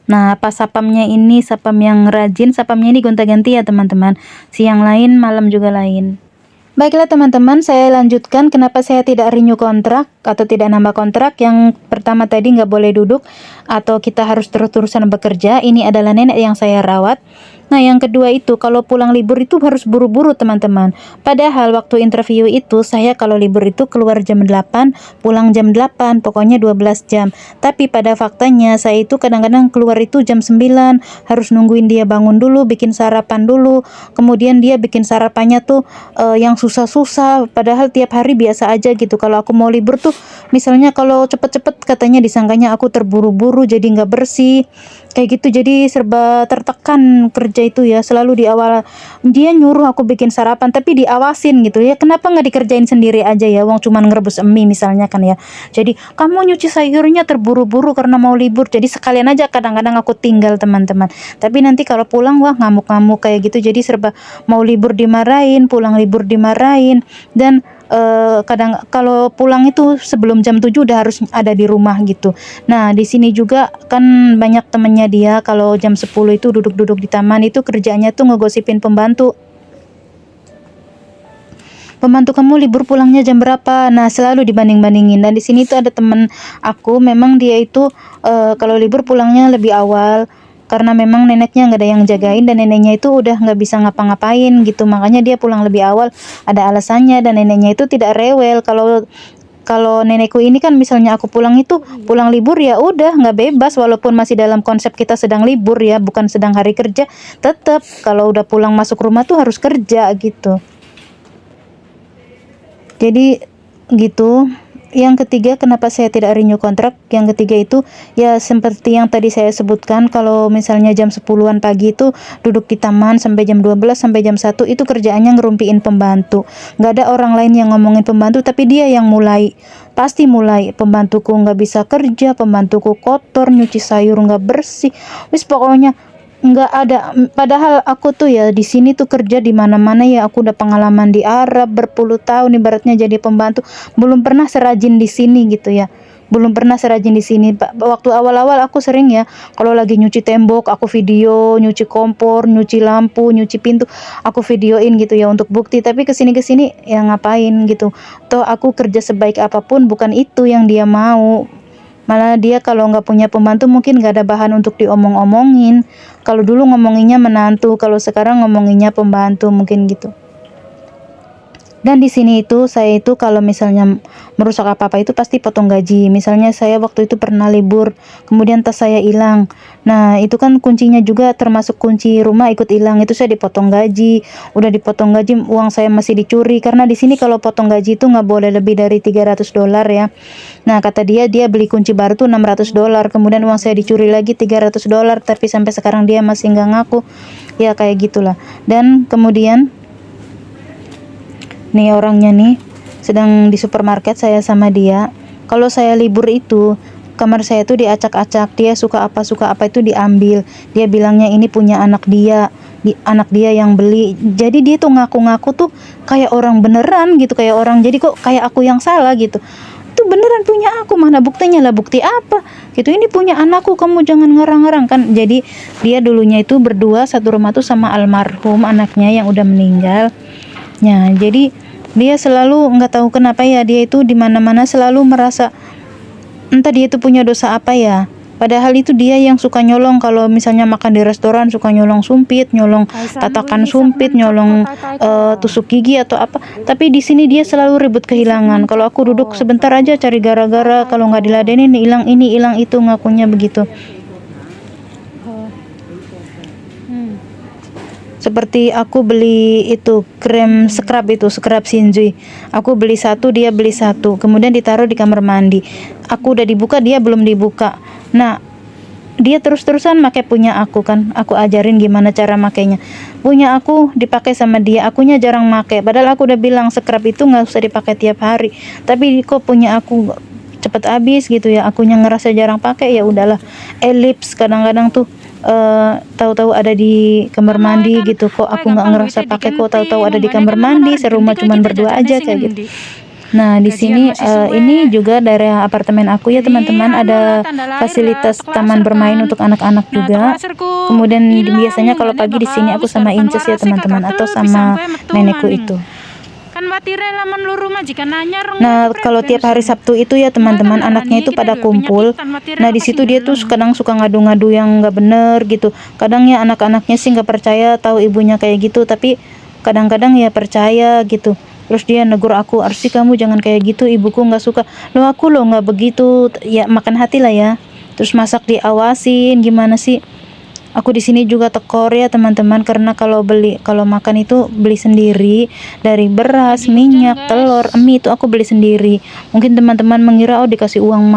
Nah pas sapamnya ini sapam yang rajin, sapamnya ini gonta-ganti ya teman-teman, siang lain malam juga lain. Baiklah teman-teman, saya lanjutkan kenapa saya tidak renew kontrak atau tidak nambah kontrak. Yang pertama tadi nggak boleh duduk atau kita harus terus-terusan bekerja. Ini adalah nenek yang saya rawat. Nah, yang kedua itu kalau pulang libur itu harus buru-buru teman-teman. Padahal waktu interview itu saya kalau libur itu keluar jam 8, pulang jam 8, pokoknya 12 jam. Tapi pada faktanya saya itu kadang-kadang keluar itu jam 9, harus nungguin dia bangun dulu, bikin sarapan dulu. Kemudian dia bikin sarapannya tuh yang susah-susah, padahal tiap hari biasa aja gitu. Kalau aku mau libur tuh misalnya kalau cepet-cepet katanya disangkanya aku terburu-buru jadi nggak bersih kayak gitu, jadi serba tertekan kerja itu ya. Selalu di awal dia nyuruh aku bikin sarapan tapi diawasin gitu ya, kenapa nggak dikerjain sendiri aja ya, wong cuman ngerebus mie misalnya kan ya. Jadi kamu nyuci sayurnya terburu-buru karena mau libur, jadi sekalian aja kadang-kadang aku tinggal teman-teman. Tapi nanti kalau pulang wah ngamuk-ngamuk kayak gitu, jadi serba mau libur dimarahin, pulang libur dimarahin. Dan kadang kalau pulang itu sebelum jam 7 udah harus ada di rumah gitu. Nah, di sini juga kan banyak temennya dia kalau jam 10 itu duduk-duduk di taman, itu kerjanya tuh ngegosipin pembantu. Pembantu kamu libur pulangnya jam berapa? Nah, selalu dibanding-bandingin. Dan di sini tuh ada temen aku, memang dia itu kalau libur pulangnya lebih awal karena memang neneknya nggak ada yang jagain dan neneknya itu udah nggak bisa ngapa-ngapain gitu, makanya dia pulang lebih awal, ada alasannya. Dan neneknya itu tidak rewel. Kalau nenekku ini kan misalnya aku pulang itu pulang libur ya udah nggak bebas, walaupun masih dalam konsep kita sedang libur ya, bukan sedang hari kerja, tetap kalau udah pulang masuk rumah tuh harus kerja gitu. Jadi gitu. Yang ketiga, kenapa saya tidak renew kontrak? Yang ketiga itu ya seperti yang tadi saya sebutkan, kalau misalnya jam 10-an pagi itu duduk di taman sampai jam 12 sampai jam 1 itu kerjaannya ngerumpiin pembantu. Nggak ada orang lain yang ngomongin pembantu, tapi dia yang mulai. Pasti mulai, pembantuku nggak bisa kerja, pembantuku kotor, nyuci sayur nggak bersih. Wis pokoknya nggak ada. Padahal aku tuh ya di sini tuh kerja di mana-mana ya, aku udah pengalaman di Arab berpuluh tahun ibaratnya jadi pembantu, belum pernah serajin di sini gitu ya, belum pernah serajin di sini. Waktu awal-awal aku sering ya kalau lagi nyuci tembok aku video, nyuci kompor, nyuci lampu, nyuci pintu aku videoin gitu ya untuk bukti. Tapi kesini ya ngapain gitu, toh aku kerja sebaik apapun bukan itu yang dia mau. Malah dia kalau nggak punya pembantu mungkin nggak ada bahan untuk diomong-omongin. Kalau dulu ngomonginnya menantu, kalau sekarang ngomonginnya pembantu mungkin gitu. Dan di sini itu saya itu kalau misalnya merusak apa-apa itu pasti potong gaji. Misalnya saya waktu itu pernah libur, kemudian tas saya hilang. Nah, itu kan kuncinya juga termasuk kunci rumah ikut hilang, itu saya dipotong gaji. Udah dipotong gaji, uang saya masih dicuri karena di sini kalau potong gaji itu nggak boleh lebih dari $300 ya. Nah, kata dia beli kunci baru tuh $600, kemudian uang saya dicuri lagi $300, tapi sampai sekarang dia masih nggak ngaku. Ya kayak gitulah. Dan kemudian nih orangnya nih sedang di supermarket saya sama dia. Kalau saya libur itu kamar saya tuh diacak-acak, dia suka apa itu diambil. Dia bilangnya ini punya anak dia, anak dia yang beli. Jadi dia tuh ngaku-ngaku tuh kayak orang beneran gitu, kayak orang, jadi kok kayak aku yang salah gitu. Itu beneran punya aku, mana buktinya? Lah bukti apa gitu, ini punya anakku, kamu jangan ngarang-ngarang kan. Jadi dia dulunya itu berdua satu rumah tuh sama almarhum anaknya yang udah meninggal. Nah, jadi dia selalu nggak tahu kenapa ya, dia itu di mana-mana selalu merasa entah dia itu punya dosa apa ya. Padahal itu dia yang suka nyolong, kalau misalnya makan di restoran suka nyolong sumpit, nyolong tatakan sumpit, nyolong tusuk gigi atau apa. Tapi di sini dia selalu ribut kehilangan. Kalau aku duduk sebentar aja cari gara-gara, kalau nggak diladenin hilang ini hilang itu, ngakunya begitu. Seperti aku beli itu krem scrub, itu scrub Shinjui, aku beli satu, dia beli satu, kemudian ditaruh di kamar mandi. Aku udah dibuka, dia belum dibuka. Nah, dia terus-terusan pakai punya aku kan, aku ajarin gimana cara makainya. Punya aku dipakai sama dia, akunya jarang pakai. Padahal aku udah bilang scrub itu nggak usah dipakai tiap hari, tapi kok punya aku cepet habis gitu ya, akunya ngerasa jarang pakai. Ya udahlah, Ellipse kadang-kadang tuh tahu-tahu ada di kamar mandi gitu, kok aku nggak ngerasa pakai, kok tahu-tahu ada di kamar mandi, serumah cuman berdua aja kayak gitu. Nah, di sini ini juga daerah apartemen aku ya teman-teman, ada fasilitas taman bermain untuk anak-anak juga. Kemudian biasanya kalau pagi di sini aku sama Inces ya teman-teman, atau sama nenekku itu. kan mati rela menluru majikan nanya. Nah, kalau tiap hari Sabtu itu ya teman-teman, anaknya itu pada kumpul. Nah, di situ dia tuh kadang suka ngadu-ngadu yang nggak bener gitu. Kadang ya anak-anaknya sih nggak percaya tahu ibunya kayak gitu, tapi kadang-kadang ya percaya gitu. Terus dia negur aku, Arsi kamu jangan kayak gitu, ibuku nggak suka. Loh aku loh nggak begitu, ya makan hati lah ya. Terus masak diawasin, gimana sih? Aku di sini juga tekor ya teman-teman, karena kalau makan itu beli sendiri dari beras, minyak, telur, mie itu aku beli sendiri. Mungkin teman-teman mengira oh dikasih uang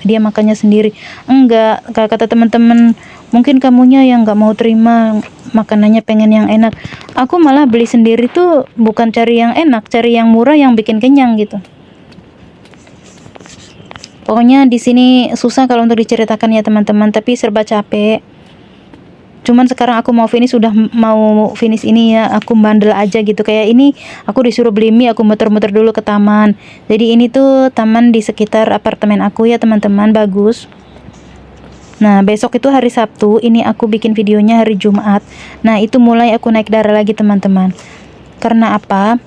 dia makannya sendiri. Enggak, kata teman-teman mungkin kamunya yang nggak mau terima makanannya, pengen yang enak. Aku malah beli sendiri tuh bukan cari yang enak, cari yang murah yang bikin kenyang gitu. Pokoknya di sini susah kalau untuk diceritakan ya teman-teman, tapi serba capek. Cuman sekarang aku mau finish ini ya, aku bandel aja gitu. Kayak ini aku disuruh beli mie, aku muter-muter dulu ke taman. Jadi ini tuh taman di sekitar apartemen aku ya teman-teman, bagus. Nah, besok itu hari Sabtu, ini aku bikin videonya hari Jumat. Nah, itu mulai aku naik darah lagi teman-teman. Karena apa?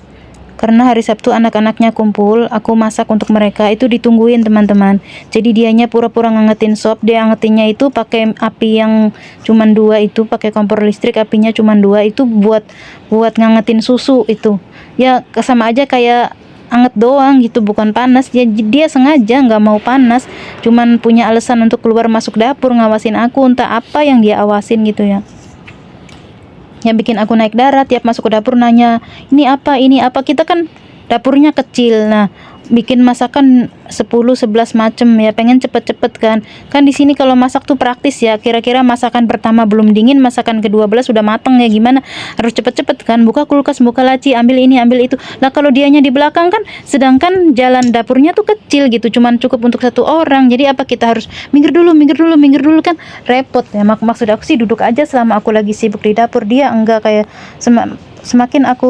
Karena hari Sabtu anak-anaknya kumpul, aku masak untuk mereka, itu ditungguin teman-teman. Jadi dianya pura-pura ngangetin sop, dia angetinnya itu pakai api yang cuman 2 itu, pakai kompor listrik apinya cuman 2 itu buat ngangetin susu itu. Ya sama aja kayak anget doang gitu, bukan panas. Dia sengaja nggak mau panas, cuman punya alasan untuk keluar masuk dapur ngawasin aku, entah apa yang dia awasin gitu ya. Yang bikin aku naik darah, tiap masuk ke dapur nanya, ini apa, kita kan dapurnya kecil. Nah, bikin masakan 10-11 macem ya, pengen cepet-cepet kan di sini kalau masak tuh praktis ya, kira-kira masakan pertama belum dingin, masakan ke-12 sudah matang ya, gimana harus cepet-cepet kan, buka kulkas, buka laci, ambil ini ambil itu. Nah kalau dianya di belakang kan, sedangkan jalan dapurnya tuh kecil gitu, cuman cukup untuk 1 orang, jadi apa kita harus minggir dulu kan repot ya. Maksud aku sih duduk aja selama aku lagi sibuk di dapur. Dia enggak, kayak semakin aku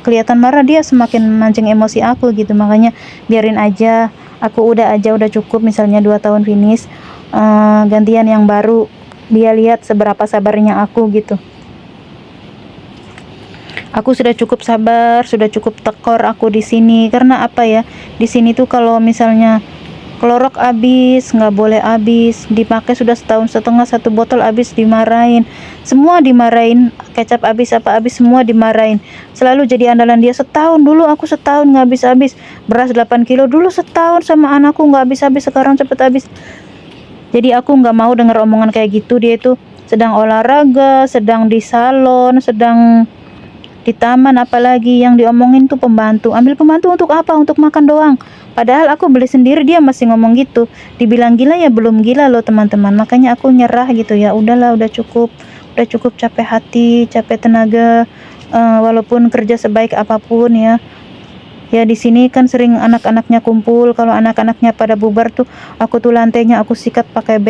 kelihatan marah, dia semakin mancing emosi aku gitu. Makanya biarin aja, aku udah cukup, misalnya 2 tahun finish, gantian yang baru, dia lihat seberapa sabarnya aku gitu. Aku sudah cukup sabar, sudah cukup tekor aku di sini. Karena apa ya, di sini tuh kalau misalnya klorok habis, nggak boleh habis, dipakai sudah 1,5 tahun, 1 botol habis dimarahin, semua dimarahin, kecap habis, apa habis, semua dimarahin. Selalu jadi andalan dia. Setahun dulu aku nggak habis-habis, beras 8 kilo dulu setahun sama anakku nggak habis-habis, sekarang cepet habis. Jadi aku nggak mau dengar omongan kayak gitu. Dia itu sedang olahraga, sedang di salon, sedang di taman, apalagi yang diomongin tuh pembantu. Ambil pembantu untuk apa? Untuk makan doang. Padahal aku beli sendiri, dia masih ngomong gitu. Dibilang gila ya belum gila loh teman-teman. Makanya aku nyerah gitu ya. Udahlah, udah cukup capek hati, capek tenaga. Walaupun kerja sebaik apapun ya. Ya di sini kan sering anak-anaknya kumpul. Kalau anak-anaknya pada bubar tuh, aku tuh lantainya aku sikat pakai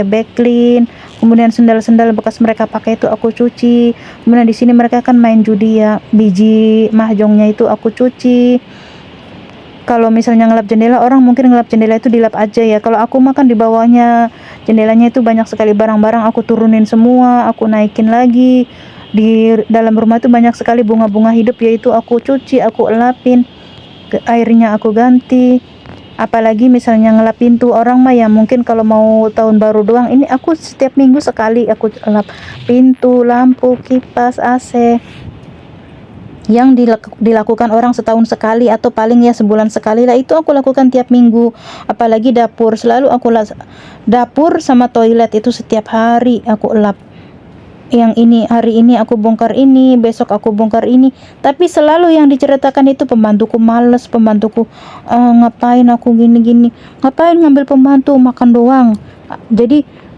backlin. Kemudian sendal-sendal bekas mereka pakai itu aku cuci. Kemudian di sini mereka kan main judi ya, biji mahjongnya itu aku cuci. Kalau misalnya ngelap jendela, orang mungkin ngelap jendela itu dilap aja ya. Kalau aku mah kan di bawahnya jendelanya itu banyak sekali barang-barang, aku turunin semua, aku naikin lagi. Di dalam rumah itu banyak sekali bunga-bunga hidup, yaitu aku cuci, aku elapin, airnya aku ganti. Apalagi misalnya ngelap pintu, orang mah ya mungkin kalau mau tahun baru doang, ini aku setiap minggu sekali aku elap pintu, lampu, kipas, AC. Yang dilakukan orang setahun sekali atau paling ya sebulan sekali lah, itu aku lakukan tiap minggu. Apalagi dapur, selalu aku dapur sama toilet itu setiap hari aku elap. Yang ini, hari ini aku bongkar ini, besok aku bongkar ini. Tapi selalu yang diceritakan itu pembantuku males, pembantuku ngapain aku gini-gini, ngapain ngambil pembantu, makan doang. Jadi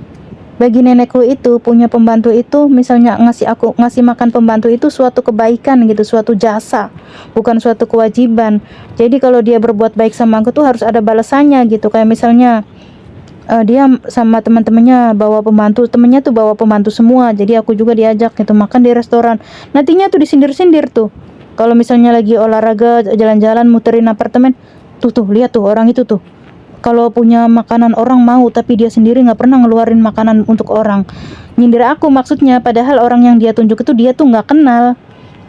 bagi nenekku itu, punya pembantu itu misalnya ngasih makan pembantu itu suatu kebaikan gitu, suatu jasa, bukan suatu kewajiban. Jadi kalau dia berbuat baik sama aku tuh harus ada balasannya gitu. Kayak misalnya dia sama teman-temannya bawa pembantu, temennya tuh bawa pembantu semua, jadi aku juga diajak gitu makan di restoran. Nantinya tuh disindir-sindir tuh kalau misalnya lagi olahraga, jalan-jalan, muterin apartemen, tuh lihat tuh orang itu tuh, kalau punya makanan orang mau, tapi dia sendiri nggak pernah ngeluarin makanan untuk orang. Nyindir aku maksudnya, padahal orang yang dia tunjuk itu dia tuh nggak kenal.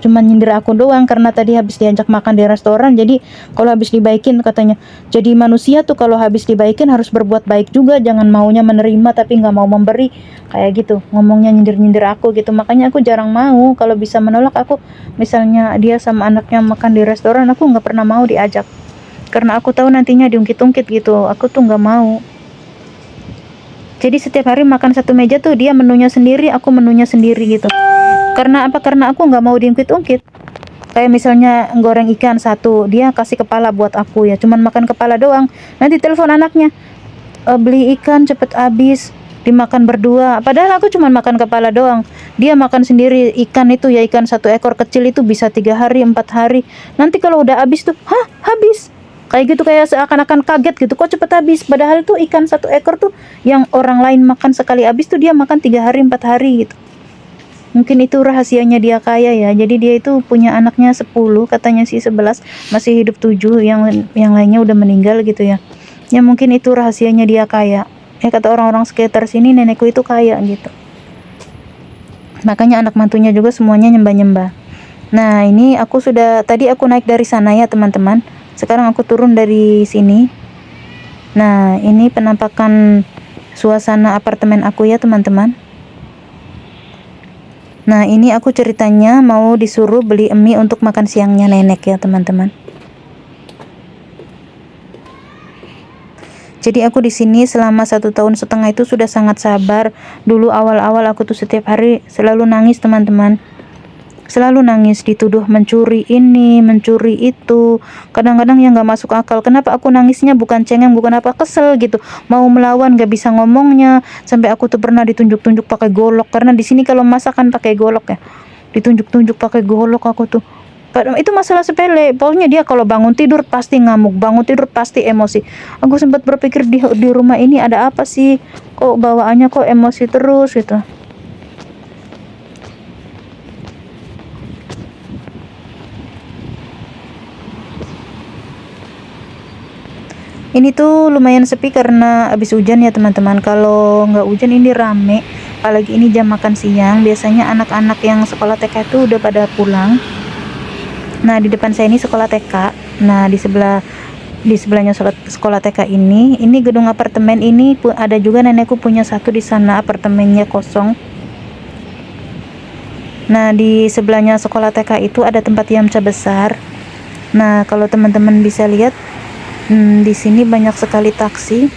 cuma nyindir aku doang karena tadi habis diajak makan di restoran. Jadi kalau habis dibaikin katanya, jadi manusia tuh kalau habis dibaikin harus berbuat baik juga, jangan maunya menerima tapi nggak mau memberi, kayak gitu ngomongnya, nyindir-nyindir aku gitu. Makanya aku jarang mau, kalau bisa menolak aku, misalnya dia sama anaknya makan di restoran, aku nggak pernah mau diajak karena aku tahu nantinya diungkit-ungkit gitu. Aku tuh nggak mau. Jadi setiap hari makan satu meja tuh dia menunya sendiri, aku menunya sendiri gitu. Karena apa? Karena aku nggak mau diungkit-ungkit. Kayak misalnya goreng ikan satu, dia kasih kepala buat aku ya, cuman makan kepala doang. Nanti telepon anaknya, beli ikan cepet habis, dimakan berdua. Padahal aku cuman makan kepala doang. Dia makan sendiri ikan itu ya, ikan satu ekor kecil itu bisa 3 hari 4 hari. Nanti kalau udah habis tuh, hah habis? Kayak gitu, kayak seakan-akan kaget gitu, kok cepet habis. Padahal tuh ikan satu ekor tuh yang orang lain makan sekali habis tuh dia makan 3 hari 4 hari gitu. Mungkin itu rahasianya dia kaya ya. Jadi dia itu punya anaknya 10, katanya sih 11, masih hidup 7, yang lainnya udah meninggal gitu ya. Ya mungkin itu rahasianya dia kaya. Ya kata orang-orang sekitar sini, nenekku itu kaya gitu. Makanya anak mantunya juga semuanya nyembah-nyembah. Nah, ini tadi aku naik dari sana ya teman-teman. Sekarang aku turun dari sini. Nah, ini penampakan suasana apartemen aku ya teman-teman. Nah, ini aku ceritanya mau disuruh beli mie untuk makan siangnya nenek ya teman-teman. Jadi aku di sini selama 1,5 tahun itu sudah sangat sabar. Dulu awal-awal aku tuh setiap hari selalu nangis teman-teman. Selalu nangis, dituduh mencuri ini, mencuri itu. Kadang-kadang yang gak masuk akal. Kenapa aku nangisnya bukan cengeng, bukan apa, kesel gitu. Mau melawan gak bisa ngomongnya. Sampai aku tuh pernah ditunjuk-tunjuk pakai golok. Karena di sini kalau masak kan pakai golok ya. Ditunjuk-tunjuk pakai golok aku tuh. Itu masalah sepele. Pokoknya dia kalau bangun tidur pasti ngamuk, bangun tidur pasti emosi. Aku sempat berpikir di rumah ini ada apa sih? Kok bawaannya kok emosi terus gitu. Ini tuh lumayan sepi karena habis hujan ya teman-teman. Kalau nggak hujan ini rame. Apalagi ini jam makan siang. Biasanya anak-anak yang sekolah TK itu udah pada pulang. Nah, di depan saya ini sekolah TK. Nah, di sebelahnya sekolah TK ini gedung apartemen ini ada juga nenekku punya satu di sana, apartemennya kosong. Nah, di sebelahnya sekolah TK itu ada tempat yamcha besar. Nah, kalau teman-teman bisa lihat, di sini banyak sekali taksi.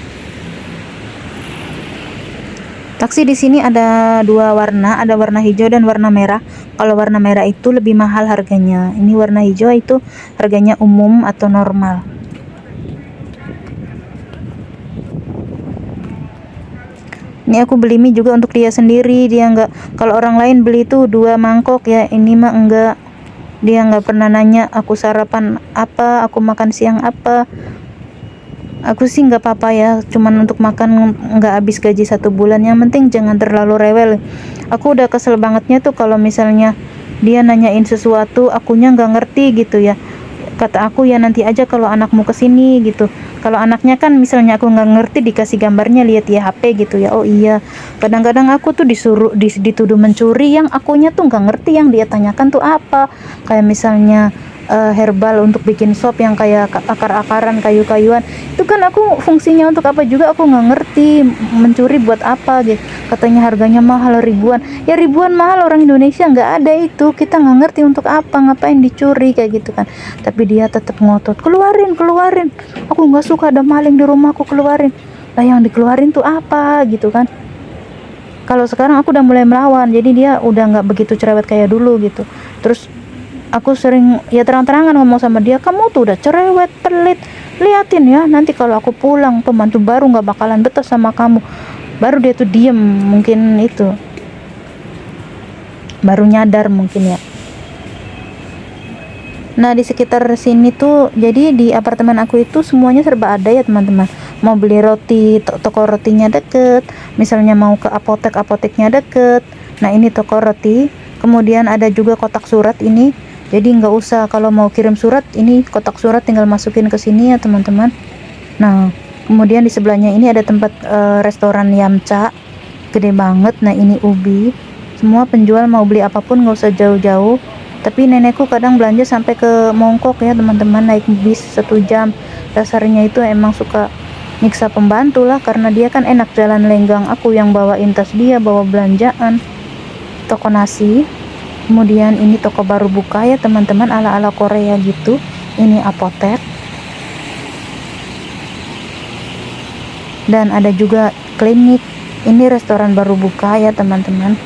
Taksi di sini ada 2 warna, ada warna hijau dan warna merah. Kalau warna merah itu lebih mahal harganya. Ini warna hijau itu harganya umum atau normal. Ini aku beli mie juga untuk dia sendiri. Dia nggak, kalau orang lain beli itu 2 mangkok ya, ini mah enggak. Dia nggak pernah nanya aku sarapan apa, aku makan siang apa. Aku sih nggak apa-apa ya, cuman untuk makan nggak habis gaji 1 bulan. Yang penting jangan terlalu rewel. Aku udah kesel bangetnya tuh kalau misalnya dia nanyain sesuatu akunya nggak ngerti gitu ya. Kata aku ya nanti aja kalau anakmu kesini gitu. Kalau anaknya kan misalnya aku nggak ngerti dikasih gambarnya, lihat ya HP gitu ya. Oh iya, kadang-kadang aku tuh dituduh mencuri yang akunya tuh nggak ngerti yang dia tanyakan tuh apa. Kayak misalnya herbal untuk bikin sop yang kayak akar-akaran, kayu-kayuan, itu kan aku fungsinya untuk apa juga aku nggak ngerti. Mencuri buat apa gitu. Katanya harganya mahal ribuan. Ya ribuan mahal, orang Indonesia nggak ada itu. Kita nggak ngerti untuk apa, ngapain dicuri kayak gitu kan. Tapi dia tetap ngotot, keluarin. Aku nggak suka ada maling di rumahku, keluarin. Lah yang dikeluarin tuh apa gitu kan. Kalau sekarang aku udah mulai melawan, jadi dia udah nggak begitu cerewet kayak dulu gitu. Terus aku sering ya terang-terangan ngomong sama dia, kamu tuh udah cerewet, pelit, liatin ya nanti kalau aku pulang pembantu baru nggak bakalan betah sama kamu. Baru dia tuh diem, mungkin itu baru nyadar mungkin ya. Nah, di sekitar sini tuh, jadi di apartemen aku itu semuanya serba ada ya teman-teman. Mau beli roti, toko rotinya deket. Misalnya mau ke apoteknya deket. Nah, ini toko roti. Kemudian ada juga kotak surat ini. Jadi nggak usah kalau mau kirim surat, ini kotak surat tinggal masukin ke sini ya teman-teman. Nah, kemudian di sebelahnya ini ada tempat restoran yamcha, gede banget. Nah, ini ubi. Semua penjual mau beli apapun nggak usah jauh-jauh. Tapi nenekku kadang belanja sampai ke Mongkok ya teman-teman, naik bis 1 jam. Dasarnya itu emang suka nyiksa pembantu lah, karena dia kan enak jalan lenggang, aku yang bawain tas dia, bawa belanjaan. Toko nasi. Kemudian ini toko baru buka ya teman-teman, ala-ala Korea gitu. Ini apotek. Dan ada juga klinik. Ini restoran baru buka ya teman-teman.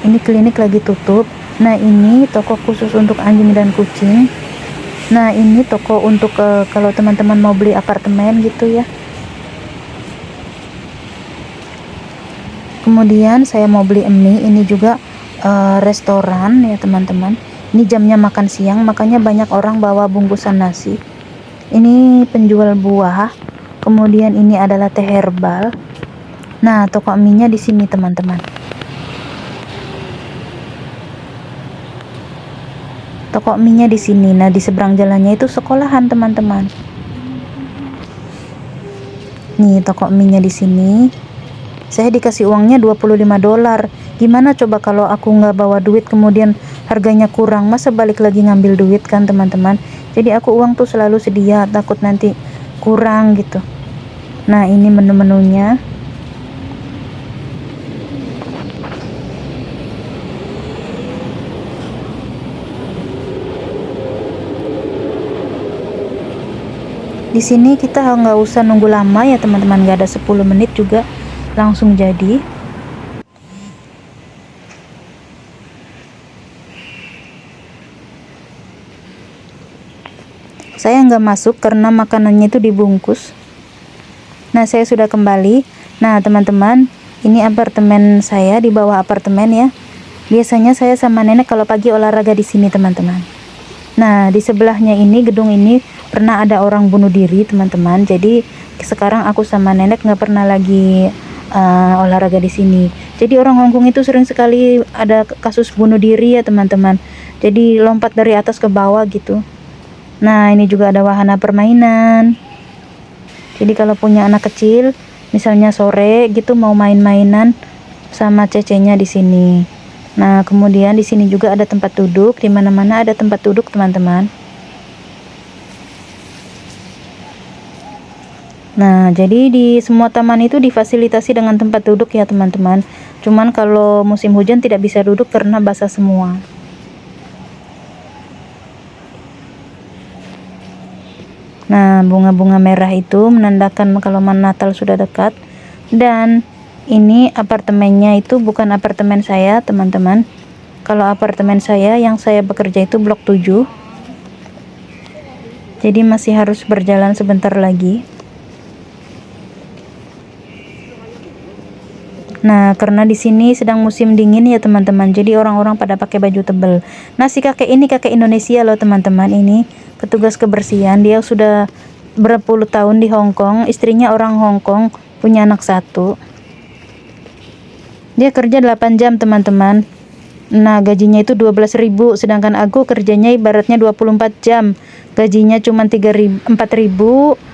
Ini klinik lagi tutup. Nah ini toko khusus untuk anjing dan kucing. Nah ini toko untuk kalau teman-teman mau beli apartemen gitu ya. Kemudian saya mau beli mie. Ini juga restoran ya teman-teman. Ini jamnya makan siang, makanya banyak orang bawa bungkusan nasi. Ini penjual buah. Kemudian ini adalah teh herbal. Nah toko mie-nya di sini teman-teman. Toko mie-nya di sini. Nah di seberang jalannya itu sekolahan teman-teman. Nih toko mie-nya di sini. Saya dikasih uangnya $25. Gimana coba kalau aku nggak bawa duit, kemudian harganya kurang, masa balik lagi ngambil duit kan teman-teman. Jadi aku uang tuh selalu sedia, takut nanti kurang gitu. Nah ini menu-menunya. Di sini kita nggak usah nunggu lama ya teman-teman, nggak ada 10 menit juga langsung jadi. Saya nggak masuk karena makanannya itu dibungkus. Nah saya sudah kembali. Nah teman-teman, ini apartemen saya, di bawah apartemen ya. Biasanya saya sama nenek kalau pagi olahraga di sini teman-teman. Nah di sebelahnya ini, gedung ini pernah ada orang bunuh diri teman-teman. Jadi sekarang aku sama nenek nggak pernah lagi olahraga di sini. Jadi orang Hongkong itu sering sekali ada kasus bunuh diri ya teman-teman. Jadi lompat dari atas ke bawah gitu. Nah ini juga ada wahana permainan. Jadi kalau punya anak kecil, misalnya sore gitu mau main-mainan sama cecenya di sini. Nah kemudian di sini juga ada tempat duduk. Di mana-mana ada tempat duduk teman-teman. Nah, jadi di semua taman itu difasilitasi dengan tempat duduk ya teman-teman. Cuman kalau musim hujan tidak bisa duduk karena basah semua. Nah, bunga-bunga merah itu menandakan kalau Natal sudah dekat. Dan ini apartemennya itu bukan apartemen saya teman-teman. Kalau apartemen saya yang saya bekerja itu blok 7. Jadi masih harus berjalan sebentar lagi. Nah, karena di sini sedang musim dingin ya teman-teman, jadi orang-orang pada pakai baju tebal. Nah, si kakek ini kakek Indonesia loh teman-teman, ini petugas kebersihan. Dia sudah berpuluh tahun di Hong Kong, istrinya orang Hong Kong, punya anak 1. Dia kerja 8 jam teman-teman. Nah, gajinya itu 12.000, sedangkan aku kerjanya ibaratnya 24 jam. Gajinya cuma 4.630.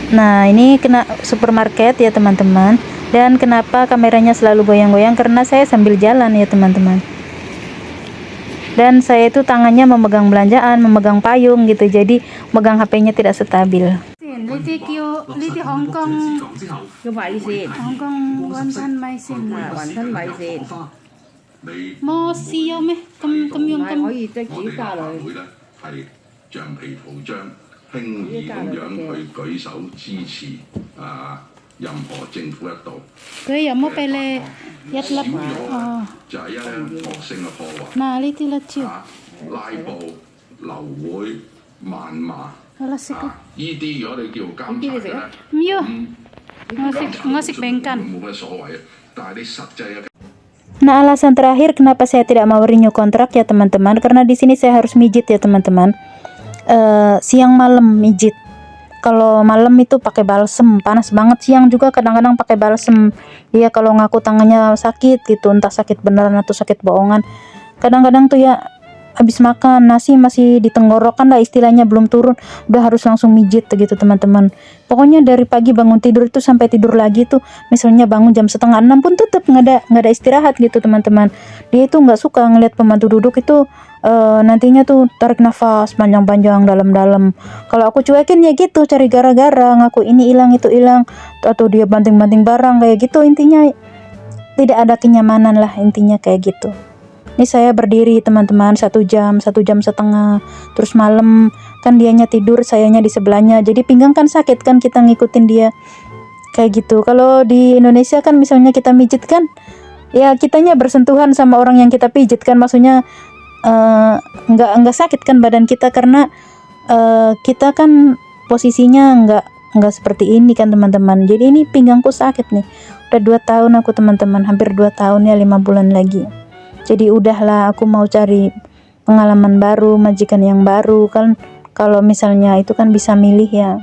Nah ini kena supermarket ya teman-teman. Dan kenapa kameranya selalu goyang-goyang, karena saya sambil jalan ya teman-teman. Dan saya itu tangannya memegang belanjaan, memegang payung gitu, jadi megang HP-nya tidak stabil. Liti Hong Kong Hong Kong wanton mai sen mo siêu meh kem yung kem 可以即係自己加落去。係橡皮圖章，輕易咁樣去舉手支持任何政府一道。 Kaya mo pele yat lap 少咗就係一惡性嘅破壞。 na liti la chiu 拉布、流會、謾罵 ala sik 呢啲，如果你叫監察嘅咧， myo ngasik bengkan 冇乜所謂。但係你實際嘅 Nah, alasan terakhir kenapa saya tidak mau renew kontrak ya teman-teman, karena di sini saya harus mijit ya teman-teman. Siang malam mijit. Kalau malam itu pakai balsem, panas banget. Siang juga kadang-kadang pakai balsem. Dia kalau ngaku tangannya sakit gitu, entah sakit beneran atau sakit bohongan. Kadang-kadang tuh ya habis makan nasi masih di tenggorokan lah istilahnya, belum turun udah harus langsung mijit gitu teman-teman. Pokoknya dari pagi bangun tidur itu sampai tidur lagi tuh, misalnya bangun jam 5:30 pun tetap nggak ada istirahat gitu teman-teman. Dia itu nggak suka ngeliat pembantu duduk itu nantinya tuh tarik nafas panjang-panjang dalam-dalam. Kalau aku cuekin ya gitu, cari gara-gara, ngaku ini hilang itu hilang, atau dia banting-banting barang kayak gitu. Intinya tidak ada kenyamanan lah, intinya kayak gitu. Ini saya berdiri teman-teman 1 jam 1,5 jam, terus malam kan dianya tidur, sayanya di sebelahnya, jadi pinggang kan sakit kan kita ngikutin dia kayak gitu. Kalau di Indonesia kan misalnya kita mijit kan ya kitanya bersentuhan sama orang yang kita pijit kan, maksudnya nggak sakit kan badan kita, karena kita kan posisinya nggak seperti ini kan teman-teman. Jadi ini pinggangku sakit nih udah 2 tahun aku teman-teman, hampir 2 tahun ya, 5 bulan lagi. Jadi udahlah aku mau cari pengalaman baru, majikan yang baru kan. Kalau misalnya itu kan bisa milih ya.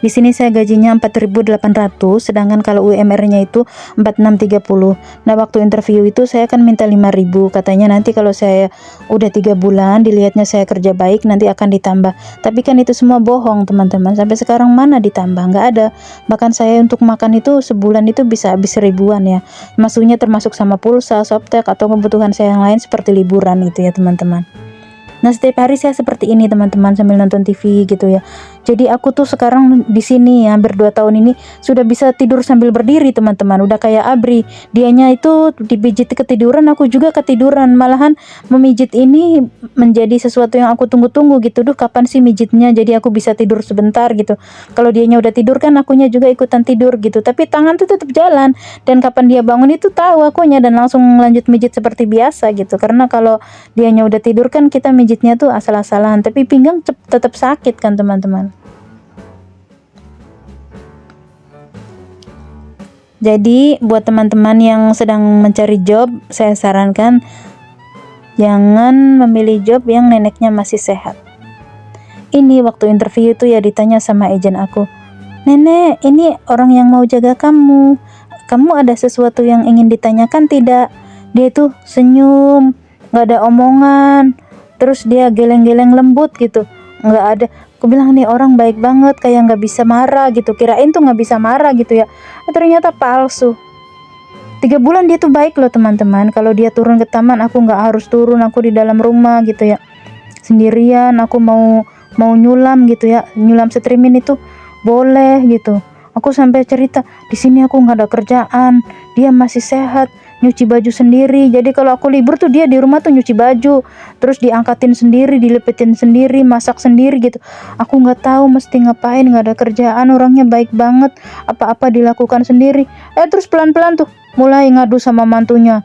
Di sini saya gajinya 4.800, sedangkan kalau UMR-nya itu 4630. Nah, waktu interview itu saya kan minta 5.000. Katanya nanti kalau saya udah 3 bulan dilihatnya saya kerja baik nanti akan ditambah. Tapi kan itu semua bohong, teman-teman. Sampai sekarang mana ditambah? Nggak ada. Bahkan saya untuk makan itu sebulan itu bisa habis 1.000-an ya. Maksudnya termasuk sama pulsa, softtek atau kebutuhan saya yang lain seperti liburan gitu ya, teman-teman. Nah, setiap hari saya seperti ini teman-teman, sambil nonton TV gitu ya. Jadi aku tuh sekarang di sini ya, hampir 2 tahun ini sudah bisa tidur sambil berdiri teman-teman. Udah kayak Abri, dianya itu dipijit ketiduran, aku juga ketiduran. Malahan memijit ini menjadi sesuatu yang aku tunggu-tunggu gitu. Duh, kapan sih mijitnya? Jadi aku bisa tidur sebentar gitu. Kalau dianya udah tidur kan akunya juga ikutan tidur gitu. Tapi tangan tuh tetap jalan, dan kapan dia bangun itu tahu akunya, dan langsung lanjut mijit seperti biasa gitu. Karena kalau dianya udah tidur kan kita mijitnya tuh asal-asalan, tapi pinggang tetap sakit kan teman-teman. Jadi buat teman-teman yang sedang mencari job, saya sarankan jangan memilih job yang neneknya masih sehat. Ini waktu interview itu ya ditanya sama agen aku, "Nenek, ini orang yang mau jaga kamu. Kamu ada sesuatu yang ingin ditanyakan tidak?" Dia tuh senyum, nggak ada omongan, terus dia geleng-geleng lembut gitu, nggak ada. Aku bilang nih orang baik banget, kayak nggak bisa marah gitu, kirain tuh nggak bisa marah gitu ya. Ternyata palsu. 3 bulan dia tuh baik loh teman-teman. Kalau dia turun ke taman aku nggak harus turun, aku di dalam rumah gitu ya, sendirian. Aku mau nyulam gitu ya, nyulam streamin itu boleh gitu. Aku sampai cerita di sini aku nggak ada kerjaan, dia masih sehat, nyuci baju sendiri. Jadi kalau aku libur tuh dia di rumah tuh nyuci baju, terus diangkatin sendiri, dilepetin sendiri, masak sendiri gitu. Aku nggak tahu mesti ngapain, nggak ada kerjaan, orangnya baik banget, apa-apa dilakukan sendiri. Terus pelan-pelan tuh mulai ngadu sama mantunya.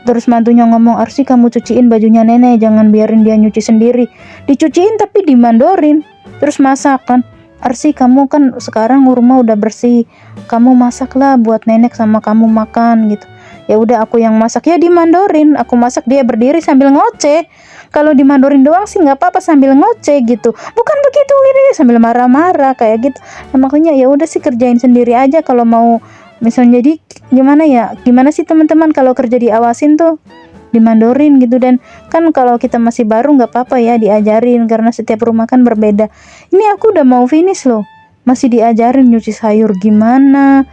Terus mantunya ngomong, "Arsi, kamu cuciin bajunya nenek, jangan biarin dia nyuci sendiri." Dicuciin tapi dimandorin. Terus masak kan, "Arsi, kamu kan sekarang rumah udah bersih, kamu masaklah buat nenek sama kamu makan," gitu. Ya udah aku yang masak, ya dimandorin. Aku masak, dia berdiri sambil ngoceh. Kalau dimandorin doang sih nggak apa-apa sambil ngoceh gitu. Bukan begitu ini, sambil marah-marah kayak gitu. Nah, makanya ya udah sih kerjain sendiri aja kalau mau. Misalnya jadi gimana sih teman-teman kalau kerja diawasin tuh dimandorin gitu. Dan kan kalau kita masih baru nggak apa-apa ya diajarin, karena setiap rumah kan berbeda. Ini aku udah mau finish loh, masih diajarin nyuci sayur gimana.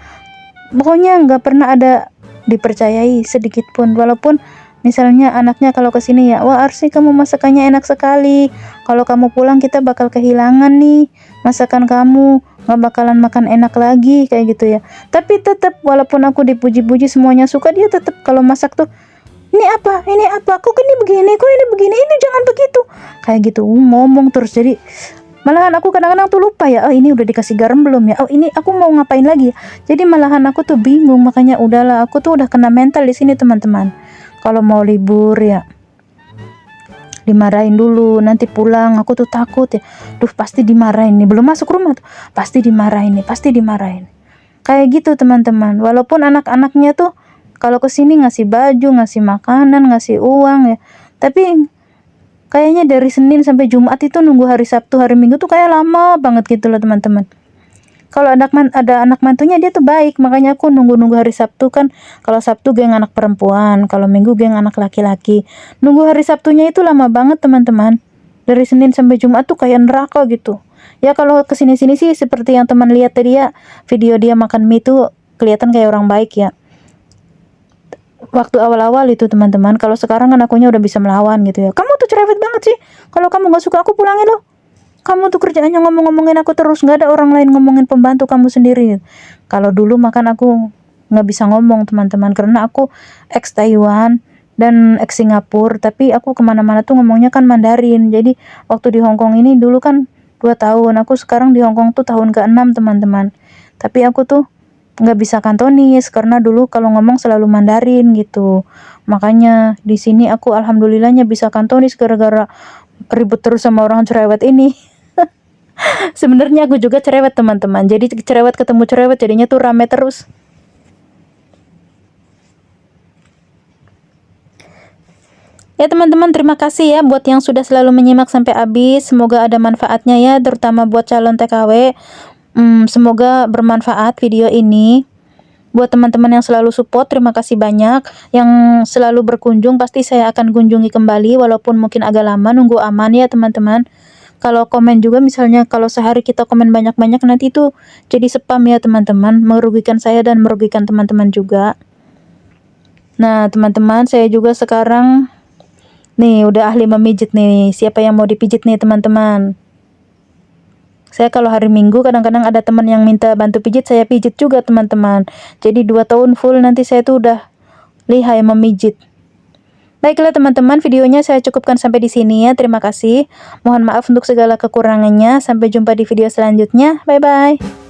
Pokoknya nggak pernah ada dipercayai sedikit pun. Walaupun misalnya anaknya kalau kesini ya, "Wah Arsi, kamu masakannya enak sekali, kalau kamu pulang kita bakal kehilangan nih masakan kamu, nggak bakalan makan enak lagi," kayak gitu ya. Tapi tetap walaupun aku dipuji-puji semuanya suka, dia tetap kalau masak tuh, ini apa, kok ini begini, ini jangan begitu, kayak gitu ngomong terus. Jadi malahan aku kadang-kadang tuh lupa ya, oh ini udah dikasih garam belum ya, oh ini aku mau ngapain lagi ya. Jadi malahan aku tuh bingung. Makanya udahlah, aku tuh udah kena mental di sini teman-teman. Kalau mau libur ya dimarahin dulu, nanti pulang aku tuh takut ya, duh pasti dimarahin nih, belum masuk rumah tuh pasti dimarahin. Kayak gitu teman-teman. Walaupun anak-anaknya tuh kalau kesini ngasih baju, ngasih makanan, ngasih uang ya, tapi kayaknya dari Senin sampai Jumat itu nunggu hari Sabtu, hari Minggu tuh kayak lama banget gitu loh teman-teman. Kalau ada anak mantunya dia tuh baik, makanya aku nunggu hari Sabtu kan. Kalau Sabtu geng anak perempuan, kalau Minggu geng anak laki-laki. Nunggu hari Sabtunya itu lama banget teman-teman. Dari Senin sampai Jumat tuh kayak neraka gitu. Ya kalau kesini-sini sih seperti yang teman lihat tadi ya, video dia makan mie tuh kelihatan kayak orang baik ya. Waktu awal-awal itu teman-teman, kalau sekarang kan akunya udah bisa melawan gitu ya. Kamu tuh cerewet banget sih. Kalau kamu nggak suka aku pulangin loh. Kamu tuh kerjaannya ngomong-ngomongin aku terus, nggak ada orang lain ngomongin pembantu kamu sendiri. Kalau dulu makan aku nggak bisa ngomong teman-teman, karena aku ex Taiwan dan ex Singapura, tapi aku kemana-mana tuh ngomongnya kan Mandarin. Jadi waktu di Hong Kong ini dulu kan 2 tahun, aku sekarang di Hong Kong tuh tahun ke-6 teman-teman. Tapi aku tuh nggak bisa kantonis karena dulu kalau ngomong selalu Mandarin gitu. Makanya di sini aku alhamdulillahnya bisa kantonis gara-gara ribut terus sama orang cerewet ini. Sebenarnya aku juga cerewet teman-teman. Jadi cerewet ketemu cerewet jadinya tuh rame terus. Ya teman-teman, terima kasih ya buat yang sudah selalu menyimak sampai habis. Semoga ada manfaatnya ya, terutama buat calon TKW. Semoga bermanfaat video ini. Buat teman-teman yang selalu support, terima kasih banyak. Yang selalu berkunjung, pasti saya akan kunjungi kembali walaupun mungkin agak lama, nunggu aman ya teman-teman. Kalau komen juga, misalnya kalau sehari kita komen banyak-banyak, nanti itu jadi spam ya teman-teman, merugikan saya dan merugikan teman-teman juga. Nah teman-teman, saya juga sekarang nih udah ahli memijit nih. Siapa yang mau dipijit nih teman-teman? Saya kalau hari Minggu kadang-kadang ada teman yang minta bantu pijit, saya pijit juga teman-teman. Jadi 2 tahun full nanti saya tuh udah lihai memijit. Baiklah teman-teman, videonya saya cukupkan sampai di sini ya. Terima kasih. Mohon maaf untuk segala kekurangannya. Sampai jumpa di video selanjutnya. Bye-bye.